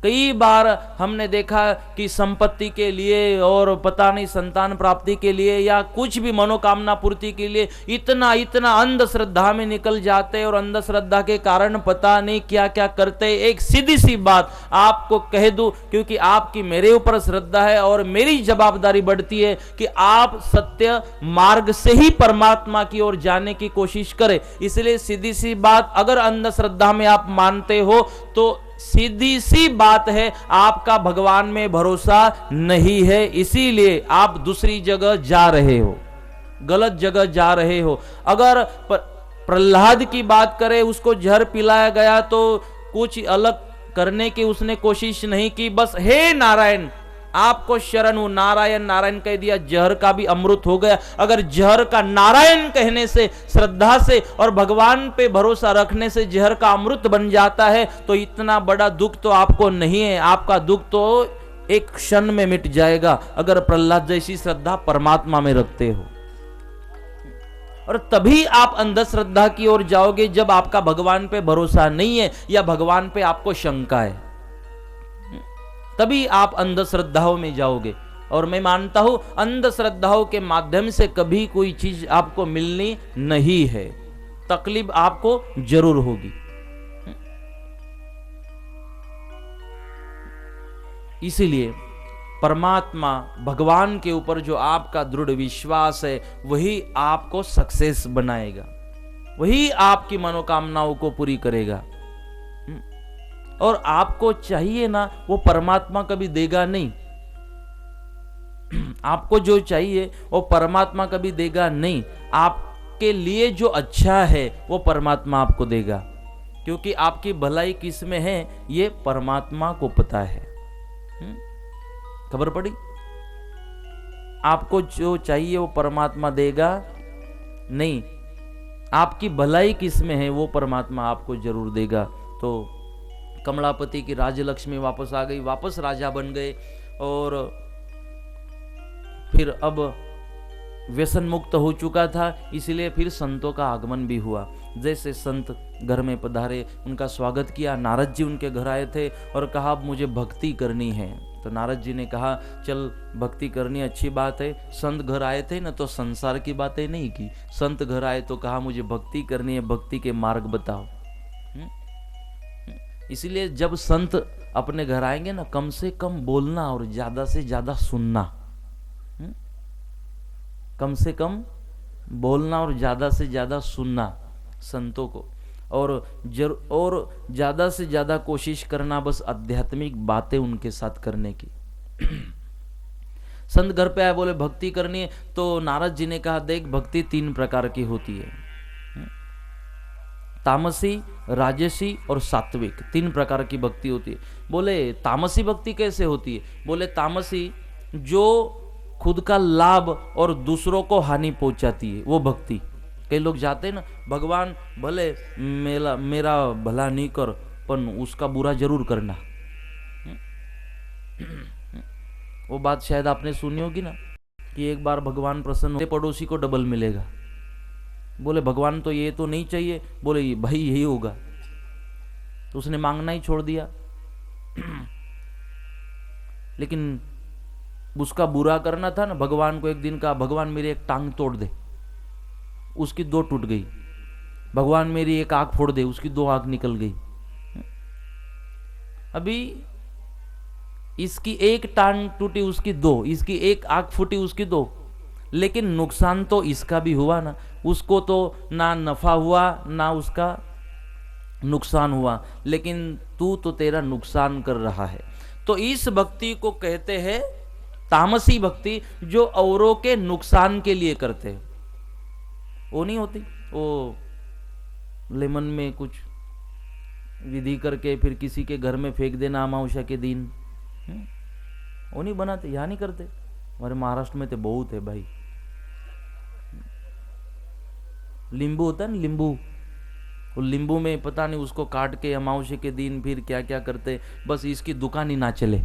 कई बार हमने देखा कि संपत्ति के लिए और पता नहीं संतान प्राप्ति के लिए या कुछ भी मनोकामना पूर्ति के लिए इतना इतना अंधश्रद्धा में निकल जाते और अंधश्रद्धा के कारण पता नहीं क्या क्या करते। एक सीधी सी बात आपको कह दूं, क्योंकि आपकी मेरे ऊपर श्रद्धा है और मेरी जवाबदारी बढ़ती है कि आप सत्य मार्ग से ही परमात्मा की ओर जाने की कोशिश करें। इसलिए सीधी सी बात, अगर अंधश्रद्धा में आप मानते हो तो सीधी सी बात है आपका भगवान में भरोसा नहीं है, इसीलिए आप दूसरी जगह जा रहे हो, गलत जगह जा रहे हो। अगर प्रहलाद की बात करें, उसको जहर पिलाया गया तो कुछ अलग करने की उसने कोशिश नहीं की, बस हे नारायण आपको शरण हूं, नारायण नारायण कह दिया, जहर का भी अमृत हो गया। अगर जहर का नारायण कहने से, श्रद्धा से और भगवान पे भरोसा रखने से जहर का अमृत बन जाता है तो इतना बड़ा दुख तो आपको नहीं है, आपका दुख तो एक क्षण में मिट जाएगा अगर प्रहलाद जैसी श्रद्धा परमात्मा में रखते हो। और तभी आप अंधश्रद्धा की ओर जाओगे जब आपका भगवान पे भरोसा नहीं है या भगवान पे आपको शंका है, तभी आप अंधश्रद्धाओं में जाओगे। और मैं मानता हूं अंधश्रद्धाओं के माध्यम से कभी कोई चीज आपको मिलनी नहीं है, तकलीफ आपको जरूर होगी। इसीलिए परमात्मा भगवान के ऊपर जो आपका दृढ़ विश्वास है वही आपको सक्सेस बनाएगा, वही आपकी मनोकामनाओं को पूरी करेगा। और आपको चाहिए ना वो परमात्मा कभी देगा नहीं, आपको जो चाहिए वो परमात्मा कभी देगा नहीं। आपके लिए जो अच्छा है वो परमात्मा आपको देगा, क्योंकि आपकी भलाई किस में है ये परमात्मा को पता है। खबर पड़ी? आपको जो चाहिए वो परमात्मा देगा नहीं, आपकी भलाई किस में है वो परमात्मा आपको जरूर देगा। तो कमलापति की राजलक्ष्मी वापस आ गई, वापस राजा बन गए और फिर अब व्यसन मुक्त हो चुका था, इसलिए फिर संतों का आगमन भी हुआ। जैसे संत घर में पधारे, उनका स्वागत किया। नारद जी उनके घर आए थे और कहा अब मुझे भक्ति करनी है। तो नारद जी ने कहा चल भक्ति करनी अच्छी बात है। संत घर आए थे ना तो संसार की बातें नहीं की, संत घर आए तो कहा मुझे भक्ति करनी है, भक्ति के मार्ग बताओ। इसीलिए जब संत अपने घर आएंगे ना, कम से कम बोलना और ज्यादा से ज्यादा सुनना, कम से कम बोलना और ज्यादा से ज्यादा सुनना संतों को, और ज्यादा से ज्यादा कोशिश करना बस आध्यात्मिक बातें उनके साथ करने की। संत घर पे आए, बोले भक्ति करनी है, तो नारद जी ने कहा देख भक्ति 3 प्रकार की होती है। तामसी, राजसी और सात्विक, 3 प्रकार की भक्ति होती है। बोले तामसी भक्ति कैसे होती है? बोले तामसी जो खुद का लाभ और दूसरों को हानि पहुंचाती है, वो भक्ति। कई लोग जाते हैं ना, भगवान भले मेरा भला नहीं कर, पर उसका बुरा जरूर करना। वो बात शायद आपने सुनी होगी ना, कि एक बार भगवान प्रसन्न होते पड़ोसी को डबल मिलेगा। बोले भगवान तो ये तो नहीं चाहिए, बोले भाई यही होगा, तो उसने मांगना ही छोड़ दिया। लेकिन उसका बुरा करना था ना, भगवान को एक दिन कहा भगवान मेरी एक टांग तोड़ दे, उसकी 2 टूट गई। भगवान मेरी एक आंख फोड़ दे, उसकी 2 आंख निकल गई। अभी इसकी एक टांग टूटी, उसकी 2, इसकी एक आंख फूटी, उसकी 2, लेकिन नुकसान तो इसका भी हुआ ना। उसको तो ना नफा हुआ ना उसका नुकसान हुआ, लेकिन तू तो तेरा नुकसान कर रहा है। तो इस भक्ति को कहते हैं तामसी भक्ति, जो औरों के नुकसान के लिए करते हैं। वो नहीं होती वो लेमन में कुछ विधि करके फिर किसी के घर में फेंक देना अमावस्या के दिन, वो नहीं बनाते, यहाँ नहीं करते। हमारे महाराष्ट्र में तो बहुत है भाई। नींबू होता है ना, नींबू, वो नींबू में पता नहीं उसको काट के अमावस्या के दिन फिर क्या क्या करते, बस इसकी दुकान ही ना चले।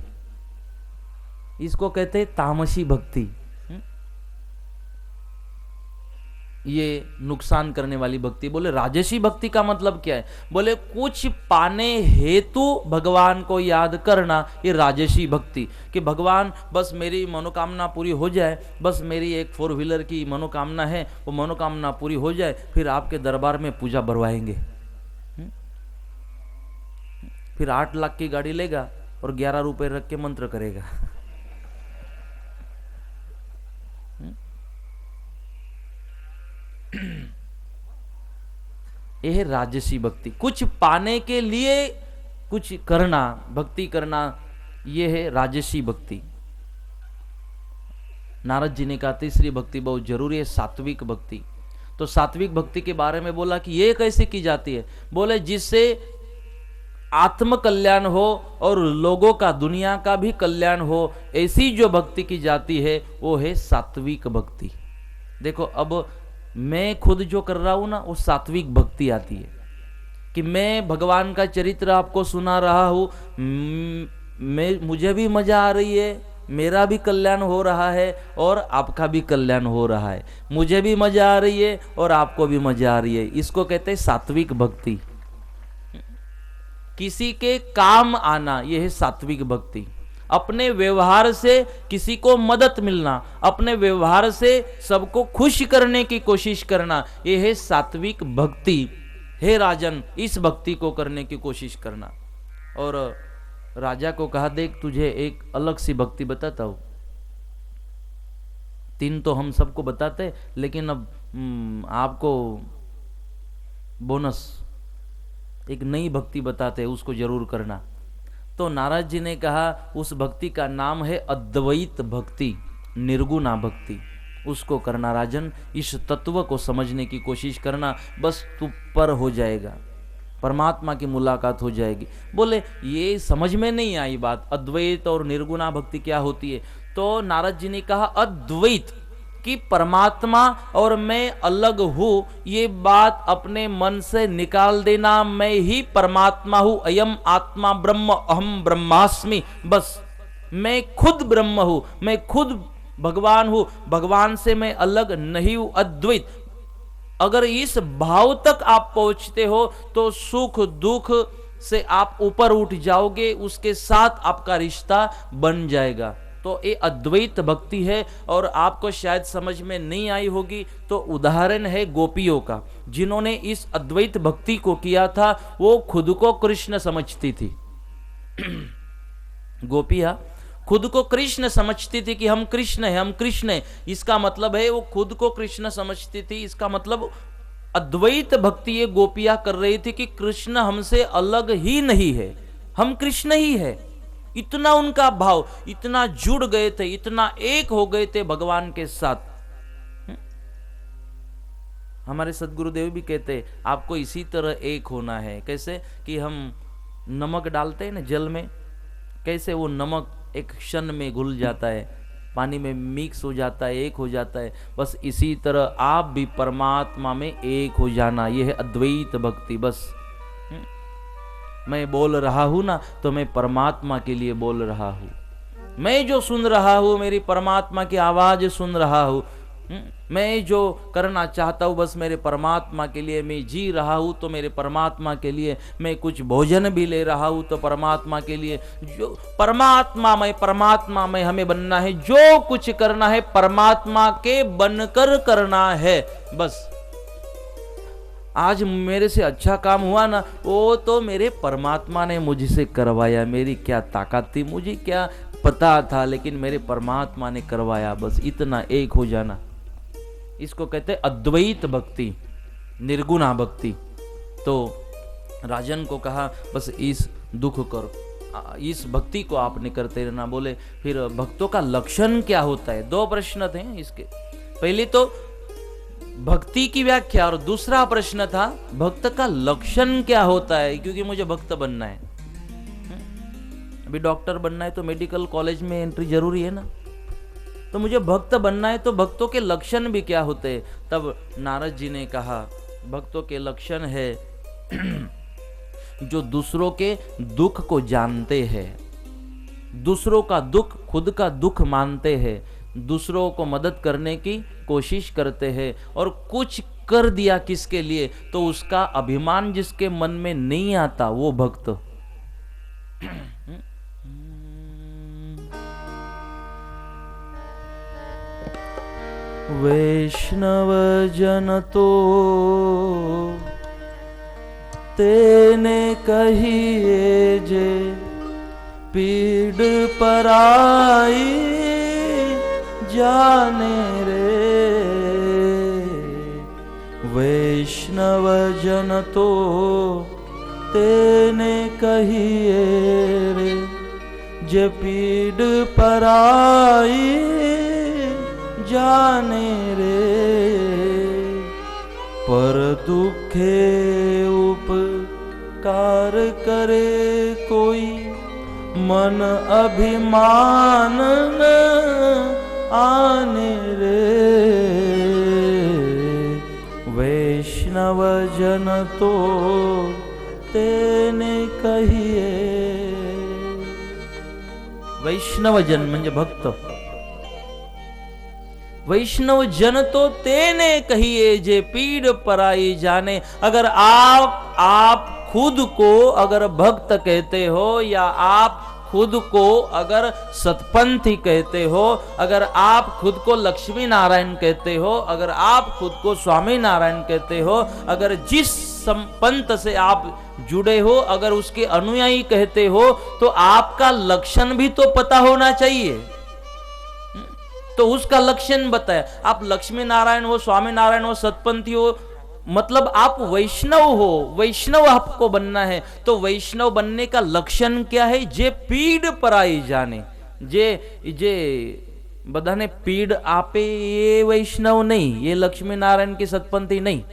इसको कहते हैं तामसी भक्ति। ये नुकसान करने वाली भक्ति। बोले राजसी भक्ति का मतलब क्या है? बोले कुछ पाने हेतु भगवान को याद करना, ये राजसी भक्ति। कि भगवान बस मेरी मनोकामना पूरी हो जाए, बस मेरी एक 4 व्हीलर की मनोकामना है, वो मनोकामना पूरी हो जाए, फिर आपके दरबार में पूजा भरवाएंगे। फिर 8 लाख की गाड़ी लेगा और 11 रुपए रख के मंत्र करेगा। यह है राजसी भक्ति। कुछ पाने के लिए कुछ करना, भक्ति करना, यह है राजसी भक्ति। नारद जी ने कहा तीसरी भक्ति बहुत जरूरी है, सात्विक भक्ति। तो सात्विक भक्ति के बारे में बोला कि यह कैसे की जाती है? बोले जिससे आत्म कल्याण हो और लोगों का, दुनिया का भी कल्याण हो, ऐसी जो भक्ति की जाती है वो है सात्विक भक्ति। देखो अब मैं खुद जो कर रहा हूं ना, वो सात्विक भक्ति आती है। कि मैं भगवान का चरित्र आपको सुना रहा हूं, मुझे भी मजा आ रही है, मेरा भी कल्याण हो रहा है और आपका भी कल्याण हो रहा है। मुझे भी मजा आ रही है और आपको भी मजा आ रही है। इसको कहते हैं सात्विक भक्ति। किसी के काम आना, यह है सात्विक भक्ति। अपने व्यवहार से किसी को मदद मिलना, अपने व्यवहार से सबको खुश करने की कोशिश करना, यह है सात्विक भक्ति। हे राजन, इस भक्ति को करने की कोशिश करना। और राजा को कहा देख तुझे एक अलग सी भक्ति बताता हूं। 3 तो हम सबको बताते, लेकिन अब आपको बोनस एक नई भक्ति बताते हैं, उसको जरूर करना। तो नारद जी ने कहा उस भक्ति का नाम है अद्वैत भक्ति, निर्गुणा भक्ति। उसको करना राजन, इस तत्व को समझने की कोशिश करना, बस तू पर हो जाएगा, परमात्मा की मुलाकात हो जाएगी। बोले ये समझ में नहीं आई बात, अद्वैत और निर्गुणा भक्ति क्या होती है? तो नारद जी ने कहा अद्वैत कि परमात्मा और मैं अलग हूं, ये बात अपने मन से निकाल देना। मैं ही परमात्मा हूं, अयम आत्मा ब्रह्म अहम ब्रह्मास्मि। बस मैं खुद ब्रह्म हूं, मैं खुद भगवान हूं, भगवान से मैं अलग नहीं हूं, अद्वैत। अगर इस भाव तक आप पहुंचते हो तो सुख दुख से आप ऊपर उठ जाओगे, उसके साथ आपका रिश्ता बन जाएगा। तो ये अद्वैत भक्ति है। और आपको शायद समझ में नहीं आई होगी, तो उदाहरण है गोपियों का। जिन्होंने इस अद्वैत भक्ति को किया था वो खुद को कृष्ण समझती थी। गोपियां खुद को कृष्ण समझती थी कि हम कृष्ण हैं, हम कृष्ण हैं। इसका मतलब है वो खुद को कृष्ण समझती थी। इसका मतलब अद्वैत भक्ति ये गोपियां कर रही थी कि कृष्ण हमसे अलग ही नहीं है, हम कृष्ण ही है। इतना उनका भाव, इतना जुड़ गए थे, इतना एक हो गए थे भगवान के साथ। हमारे सद्गुरुदेव भी कहते आपको इसी तरह एक होना है। कैसे कि हम नमक डालते हैं ना जल में, कैसे वो नमक एक क्षण में घुल जाता है, पानी में मिक्स हो जाता है, एक हो जाता है। बस इसी तरह आप भी परमात्मा में एक हो जाना, यह है अद्वैत भक्ति। बस मैं बोल रहा हूं ना तो मैं परमात्मा के लिए बोल रहा हूं, मैं जो सुन रहा हूं मेरी परमात्मा की आवाज सुन रहा हूं, मैं जो करना चाहता हूं बस मेरे परमात्मा के लिए, मैं जी रहा हूं तो मेरे परमात्मा के लिए, मैं कुछ भोजन भी ले रहा हूं तो परमात्मा के लिए। जो परमात्मा में हमें बनना है, जो कुछ करना है परमात्मा के बनकर करना है। बस आज मेरे से अच्छा काम हुआ ना, वो तो मेरे परमात्मा ने मुझसे करवाया, मेरी क्या ताकत थी, मुझे क्या पता था, लेकिन मेरे परमात्मा ने करवाया। बस इतना एक हो जाना, इसको कहते हैं अद्वैत भक्ति, निर्गुणा भक्ति। तो राजन को कहा बस इस दुख करो, इस भक्ति को आपने करते रहना। बोले फिर भक्तों का लक्षण क्या होता है? दो प्रश्न थे इसके, पहले तो भक्ति की व्याख्या और दूसरा प्रश्न था भक्त का लक्षण क्या होता है, क्योंकि मुझे भक्त बनना है। अभी डॉक्टर बनना है तो मेडिकल कॉलेज में एंट्री जरूरी है ना, तो मुझे भक्त बनना है तो भक्तों के लक्षण भी क्या होते हैं? तब नारद जी ने कहा भक्तों के लक्षण है जो दूसरों के दुख को जानते हैं, दूसरों का दुख खुद का दुख मानते हैं, दूसरों को मदद करने की कोशिश करते हैं, और कुछ कर दिया किसके लिए तो उसका अभिमान जिसके मन में नहीं आता वो भक्त। वैष्णव जन तो तेने कहिए जे पीड़ पराई जाने रे, वैष्णव जन तो तेने कहिए रे जे पीड़ पराई जाने रे, पर दुखे उपकार करे कोई मन अभिमान न आने रे, वैष्णव जन तो तेने कहिए। वैष्णव जन म्हणजे भक्त, वैष्णव जन तो तेने कहिए जे पीड़ पराई जाने। अगर आप खुद को अगर भक्त कहते हो, या आप खुद को अगर सतपंथी कहते हो, अगर आप खुद को लक्ष्मी नारायण कहते हो, अगर आप खुद को स्वामी नारायण कहते हो, अगर जिस पंथ से आप जुड़े हो अगर उसके अनुयायी कहते हो, तो आपका लक्षण भी तो पता होना चाहिए। तो उसका लक्षण बताया, आप लक्ष्मी नारायण हो, स्वामी नारायण हो, सतपंथी हो, मतलब आप वैष्णव हो, वैष्णव आपको बनना है। तो वैष्णव बनने का लक्षण क्या है? जे पीड़ पराई जाने, जे बधाने पीड़ आपे ये वैष्णव नहीं, ये लक्ष्मी नारायण की सतपंथी नहीं।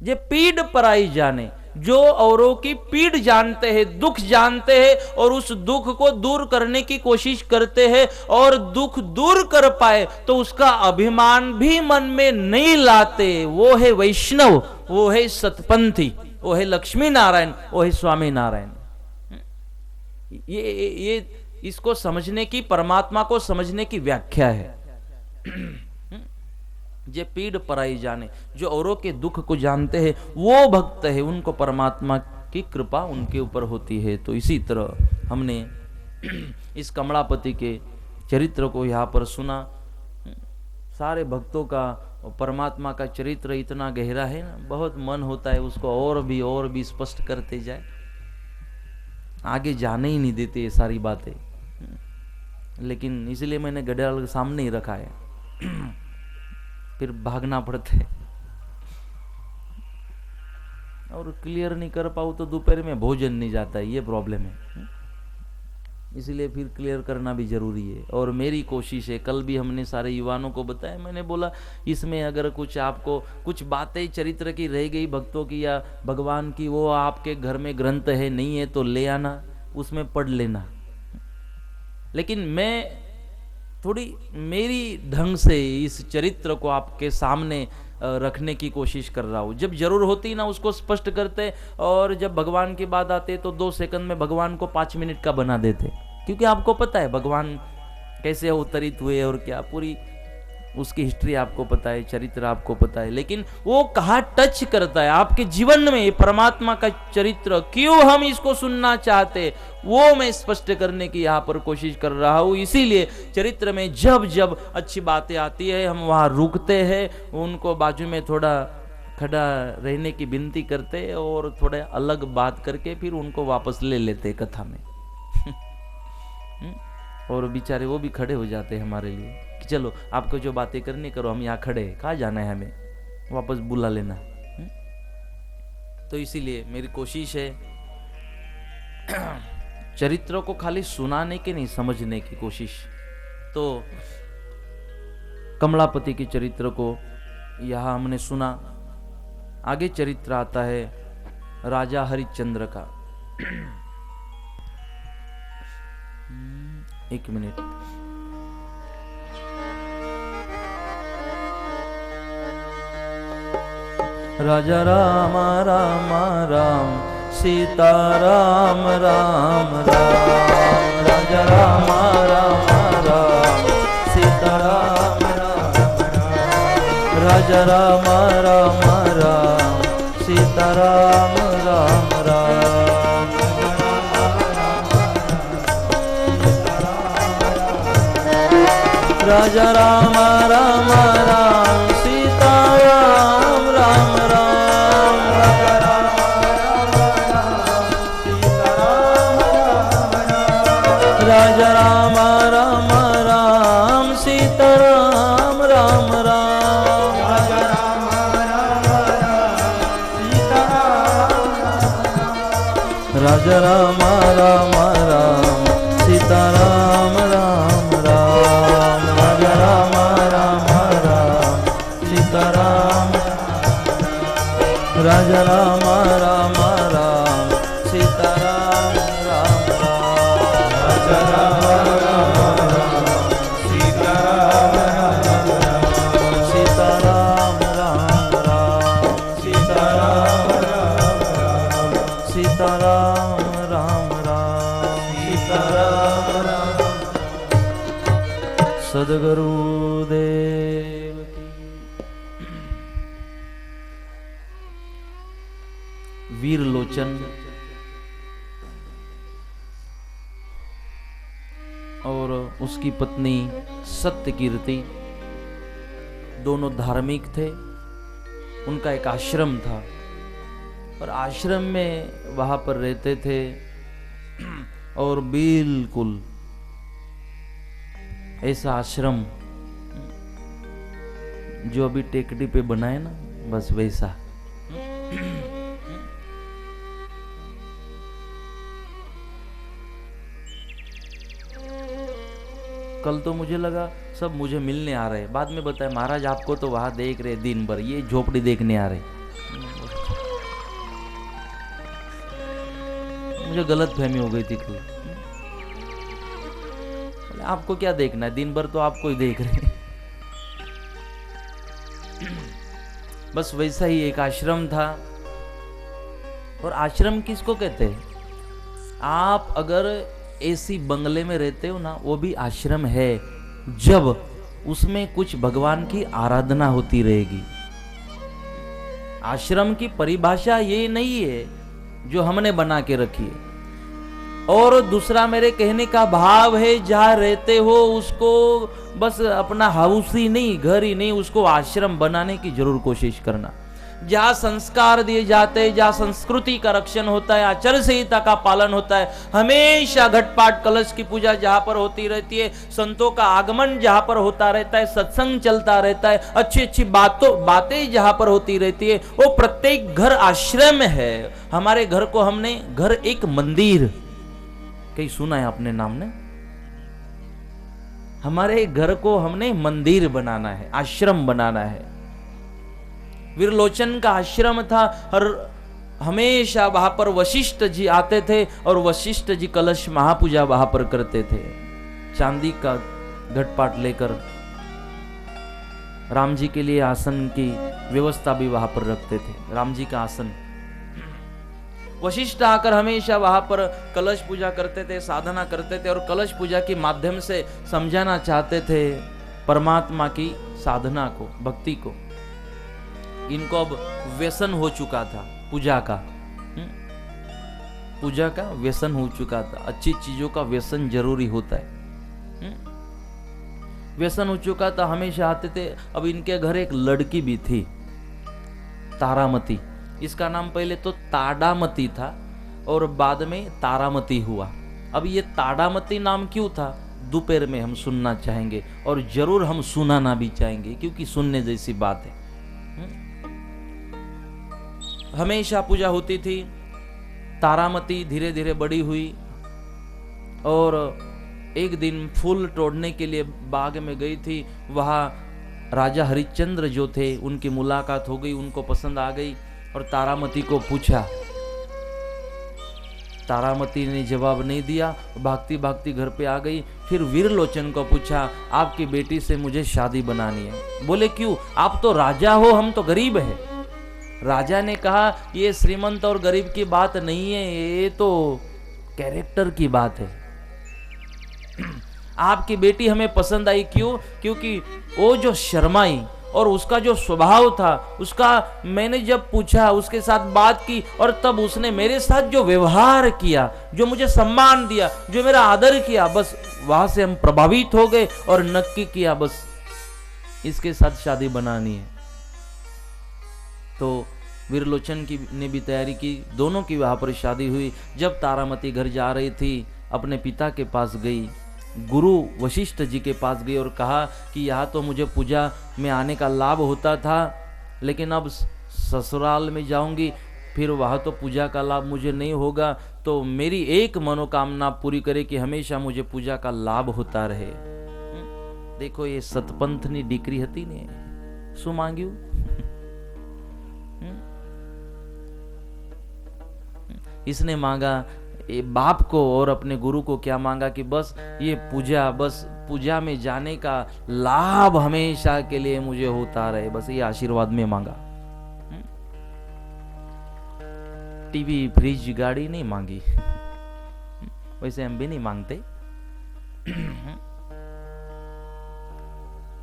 जे पीड़ पराई जाने, जो औरों की पीड़ जानते हैं, दुख जानते हैं, और उस दुख को दूर करने की कोशिश करते हैं, और दुख दूर कर पाए तो उसका अभिमान भी मन में नहीं लाते, वो है वैष्णव, वो है सतपंथी, वो है लक्ष्मी नारायण, वो है स्वामी नारायण। ये इसको समझने की, परमात्मा को समझने की व्याख्या है। जे पीड़ पराई जाने, जो औरों के दुख को जानते हैं वो भक्त है, उनको परमात्मा की कृपा उनके ऊपर होती है। तो इसी तरह हमने इस कमलापति के चरित्र को यहाँ पर सुना। सारे भक्तों का परमात्मा का चरित्र इतना गहरा है ना, बहुत मन होता है उसको और भी स्पष्ट करते जाए, आगे जाने ही नहीं देते ये सारी बातें, लेकिन इसलिए मैंने घड़ियाल के सामने ही रखा है, फिर भागना पड़ता है, और क्लियर नहीं कर पाऊँ तो दोपहर में भोजन नहीं जाता है, ये प्रॉब्लम है। इसलिए फिर क्लियर करना भी जरूरी है। और मेरी कोशिश है, कल भी हमने सारे युवाओं को बताया, मैंने बोला इसमें अगर कुछ आपको कुछ बातें चरित्र की रह गई भक्तों की या भगवान की, वो आपके घर में ग्रंथ है नहीं है तो ले आना, उसमें पढ़ लेना। लेकिन मैं थोड़ी मेरी ढंग से इस चरित्र को आपके सामने रखने की कोशिश कर रहा हूँ। जब जरूर होती ना उसको स्पष्ट करते, और जब भगवान की बात आते तो 2 सेकंड में भगवान को 5 मिनट का बना देते, क्योंकि आपको पता है भगवान कैसे अवतरित हुए और क्या पूरी उसकी हिस्ट्री आपको पता है, चरित्र आपको पता है। लेकिन वो कहाँ टच करता है आपके जीवन में परमात्मा का चरित्र, क्यों हम इसको सुनना चाहते, वो मैं स्पष्ट करने की यहाँ पर कोशिश कर रहा हूँ। इसीलिए चरित्र में जब जब अच्छी बातें आती है हम वहाँ रुकते हैं, उनको बाजू में थोड़ा खड़ा रहने की विनती करते और थोड़ा अलग बात करके फिर उनको वापस ले लेते कथा में। और बेचारे वो भी खड़े हो जाते हैं हमारे लिए कि चलो आपको जो बातें करनी करो, हम यहाँ खड़े हैं, कहाँ जाना है हमें, वापस बुला लेना। तो इसीलिए मेरी कोशिश है चरित्रों को खाली सुनाने के नहीं, समझने की कोशिश। तो कमलापति के चरित्र को यहाँ हमने सुना। आगे चरित्र आता है राजा हरिश्चंद्र का। एक मिनट। राजा राम राम राम सीता राम राम राम, राजा राम राम राम सीता राम राम राम, राजा राम राम राम सीता राम राम राम, राजा राम राम राम सीता राम राम राम, राजा राम राम राम सीता राम राम राम, राजा राम राम सीता राम, राजा राम राम राम सीता राम राम राम, राजा राम राम राम सीता राम, राजा राम राम राम सीता राम राम राम, राजा राम राम सीता राम, सीता राम राम राम सीता राम राम, सीता राम राम राम सीता राम राम। सद्गुरुदेव की। वीरलोचन और उसकी पत्नी सत्यकीर्ति दोनों धार्मिक थे। उनका एक आश्रम था और आश्रम में वहां पर रहते थे और बिल्कुल ऐसा आश्रम जो अभी टेकड़ी पे बनाए ना, बस वैसा। कल तो मुझे लगा सब मुझे मिलने आ रहे, बाद में बताया महाराज आपको तो वहां देख रहे दिन भर, ये झोपड़ी देखने आ रहे। मुझे गलत फहमी हो गई थी कल। आपको क्या देखना है, दिन भर तो आपको ही देख रहे हैं। बस वैसा ही एक आश्रम था। और आश्रम किसको कहते हैं? आप अगर ऐसी बंगले में रहते हो ना, वो भी आश्रम है जब उसमें कुछ भगवान की आराधना होती रहेगी। आश्रम की परिभाषा ये नहीं है जो हमने बना के रखी है। और दूसरा मेरे कहने का भाव है, जहां रहते हो उसको बस अपना हाउस ही नहीं, घर ही नहीं, उसको आश्रम बनाने की जरूर कोशिश करना। जहां संस्कार दिए जाते हैं, जहां संस्कृति का रक्षण होता है, आचार संहिता का पालन होता है, हमेशा घटपाट कलश की पूजा जहां पर होती रहती है, संतों का आगमन जहां पर होता रहता है, सत्संग चलता रहता है, अच्छी अच्छी बातें जहां पर होती रहती है, वो प्रत्येक घर आश्रम है। हमारे घर को हमने घर एक मंदिर, कहीं सुना है अपने नाम ने? हमारे घर को हमने मंदिर बनाना है, आश्रम बनाना है। विरलोचन का आश्रम था और हमेशा वहां पर वशिष्ठ जी आते थे और वशिष्ठ जी कलश महापूजा वहां पर करते थे। चांदी का घटपाट लेकर राम जी के लिए आसन की व्यवस्था भी वहां पर रखते थे, राम जी का आसन। वशिष्ठ आकर हमेशा वहां पर कलश पूजा करते थे, साधना करते थे और कलश पूजा के माध्यम से समझाना चाहते थे परमात्मा की साधना को, भक्ति को। इनको अब व्यसन हो चुका था पूजा का, पूजा का व्यसन हो चुका था। अच्छी चीजों का व्यसन जरूरी होता है। व्यसन हो चुका था, हमेशा आते थे। अब इनके घर एक लड़की भी थी, तारामती। इसका नाम पहले तो ताडामती था और बाद में तारामती हुआ। अब ये ताडामती नाम क्यों था, दोपहर में हम सुनना चाहेंगे और जरूर हम सुनाना भी चाहेंगे, क्योंकि सुनने जैसी बात है। हमेशा पूजा होती थी। तारामती धीरे धीरे बड़ी हुई और एक दिन फूल तोड़ने के लिए बाग में गई थी। वहां राजा हरिश्चंद्र जो थे उनकी मुलाकात हो गई, उनको पसंद आ गई और तारामती को पूछा। तारामती ने जवाब नहीं दिया, भागती भागती घर पे आ गई। फिर वीरलोचन को पूछा, आपकी बेटी से मुझे शादी बनानी है। बोले क्यों, आप तो राजा हो, हम तो गरीब है। राजा ने कहा ये श्रीमंत और गरीब की बात नहीं है, ये तो कैरेक्टर की बात है। आपकी बेटी हमें पसंद आई, क्यों? क्योंकि वो जो शर्माई और उसका जो स्वभाव था, उसका मैंने जब पूछा, उसके साथ बात की और तब उसने मेरे साथ जो व्यवहार किया, जो मुझे सम्मान दिया, जो मेरा आदर किया, बस वहां से हम प्रभावित हो गए और नक्की किया बस इसके साथ शादी बनानी है। तो वीरलोचन की ने भी तैयारी की, दोनों की वहां पर शादी हुई। जब तारामती घर जा रही थी, अपने पिता के पास गई, गुरु वशिष्ठ जी के पास गई और कहा कि यहाँ तो मुझे पूजा में आने का लाभ होता था, लेकिन अब ससुराल में जाऊंगी, फिर वहाँ तो पूजा का लाभ मुझे नहीं होगा। तो मेरी एक मनोकामना पूरी करे कि हमेशा मुझे पूजा का लाभ होता रहे। देखो ये सतपंथनी डिक्री हती ने शू मांग्यू। इसने मांगा ये बाप को और अपने गुरु को क्या मांगा कि बस ये पूजा, बस पूजा में जाने का लाभ हमेशा के लिए मुझे होता रहे, बस ये आशीर्वाद में मांगा। टीवी, फ्रिज, गाड़ी नहीं मांगी। वैसे हम भी नहीं मांगते।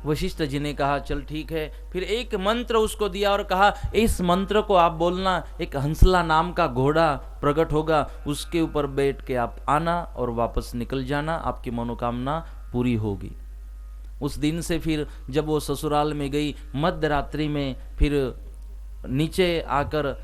वशिष्ठ जी ने कहा चल ठीक है। फिर एक मंत्र उसको दिया और कहा इस मंत्र को आप बोलना, एक हंसला नाम का घोड़ा प्रकट होगा, उसके ऊपर बैठ के आप आना और वापस निकल जाना, आपकी मनोकामना पूरी होगी। उस दिन से फिर जब वो ससुराल में गई, मध्य रात्रि में फिर नीचे आकर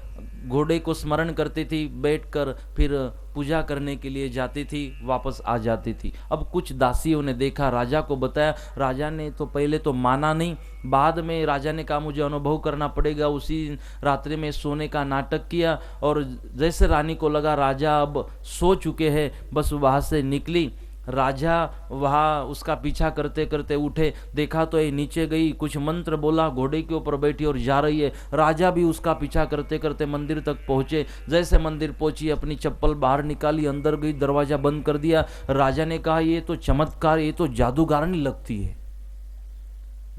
घोड़े को स्मरण करती थी, बैठकर फिर पूजा करने के लिए जाती थी, वापस आ जाती थी। अब कुछ दासियों ने देखा, राजा को बताया। राजा ने तो पहले तो माना नहीं, बाद में राजा ने कहा मुझे अनुभव करना पड़ेगा। उसी रात्रि में सोने का नाटक किया और जैसे रानी को लगा राजा अब सो चुके हैं, बस वहाँ से निकली। राजा वहाँ उसका पीछा करते करते उठे, देखा तो ये नीचे गई, कुछ मंत्र बोला, घोड़े के ऊपर बैठी और जा रही है। राजा भी उसका पीछा करते करते मंदिर तक पहुँचे। जैसे मंदिर पहुँची, अपनी चप्पल बाहर निकाली, अंदर गई, दरवाजा बंद कर दिया। राजा ने कहा ये तो चमत्कार, ये तो जादूगारनी लगती है।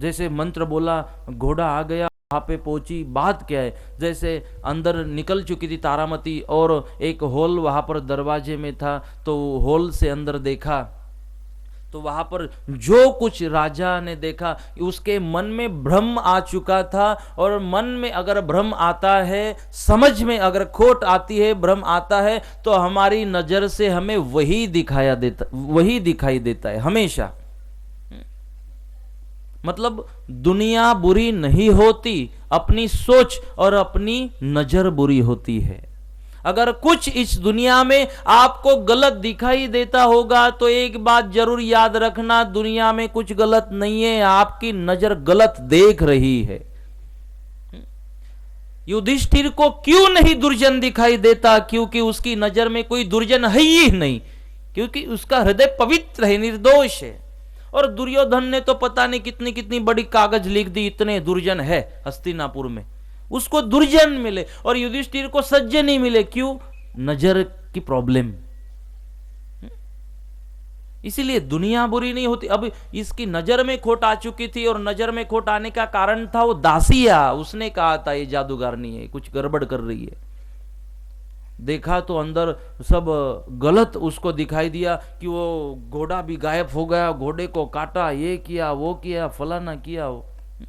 जैसे मंत्र बोला, घोड़ा आ गया, वहाँ पे पहुंची। बात क्या है, जैसे अंदर निकल चुकी थी तारामती और एक हॉल वहाँ पर दरवाजे में था, तो हॉल से अंदर देखा तो वहाँ पर जो कुछ राजा ने देखा, उसके मन में भ्रम आ चुका था। और मन में अगर भ्रम आता है, समझ में अगर खोट आती है, भ्रम आता है, तो हमारी नजर से हमें वही दिखाई देता है हमेशा। मतलब दुनिया बुरी नहीं होती, अपनी सोच और अपनी नजर बुरी होती है। अगर कुछ इस दुनिया में आपको गलत दिखाई देता होगा तो एक बात जरूर याद रखना, दुनिया में कुछ गलत नहीं है, आपकी नजर गलत देख रही है। युधिष्ठिर को क्यों नहीं दुर्जन दिखाई देता? क्योंकि उसकी नजर में कोई दुर्जन है ही नहीं। क्योंकि उसका हृदय पवित्र है, निर्दोष है। और दुर्योधन ने तो पता नहीं कितनी कितनी बड़ी कागज लिख दी, इतने दुर्जन है हस्तिनापुर में, उसको दुर्जन मिले और युधिष्ठिर को सज्जन नहीं मिले। क्यों? नजर की प्रॉब्लम। इसीलिए दुनिया बुरी नहीं होती। अब इसकी नजर में खोट आ चुकी थी, और नजर में खोट आने का कारण था वो दासिया। उसने कहा था ये जादूगरनी है, कुछ गड़बड़ कर रही है। देखा तो अंदर सब गलत उसको दिखाई दिया कि वो घोड़ा भी गायब हो गया, घोड़े को काटा, ये किया वो किया, फलाना किया। वो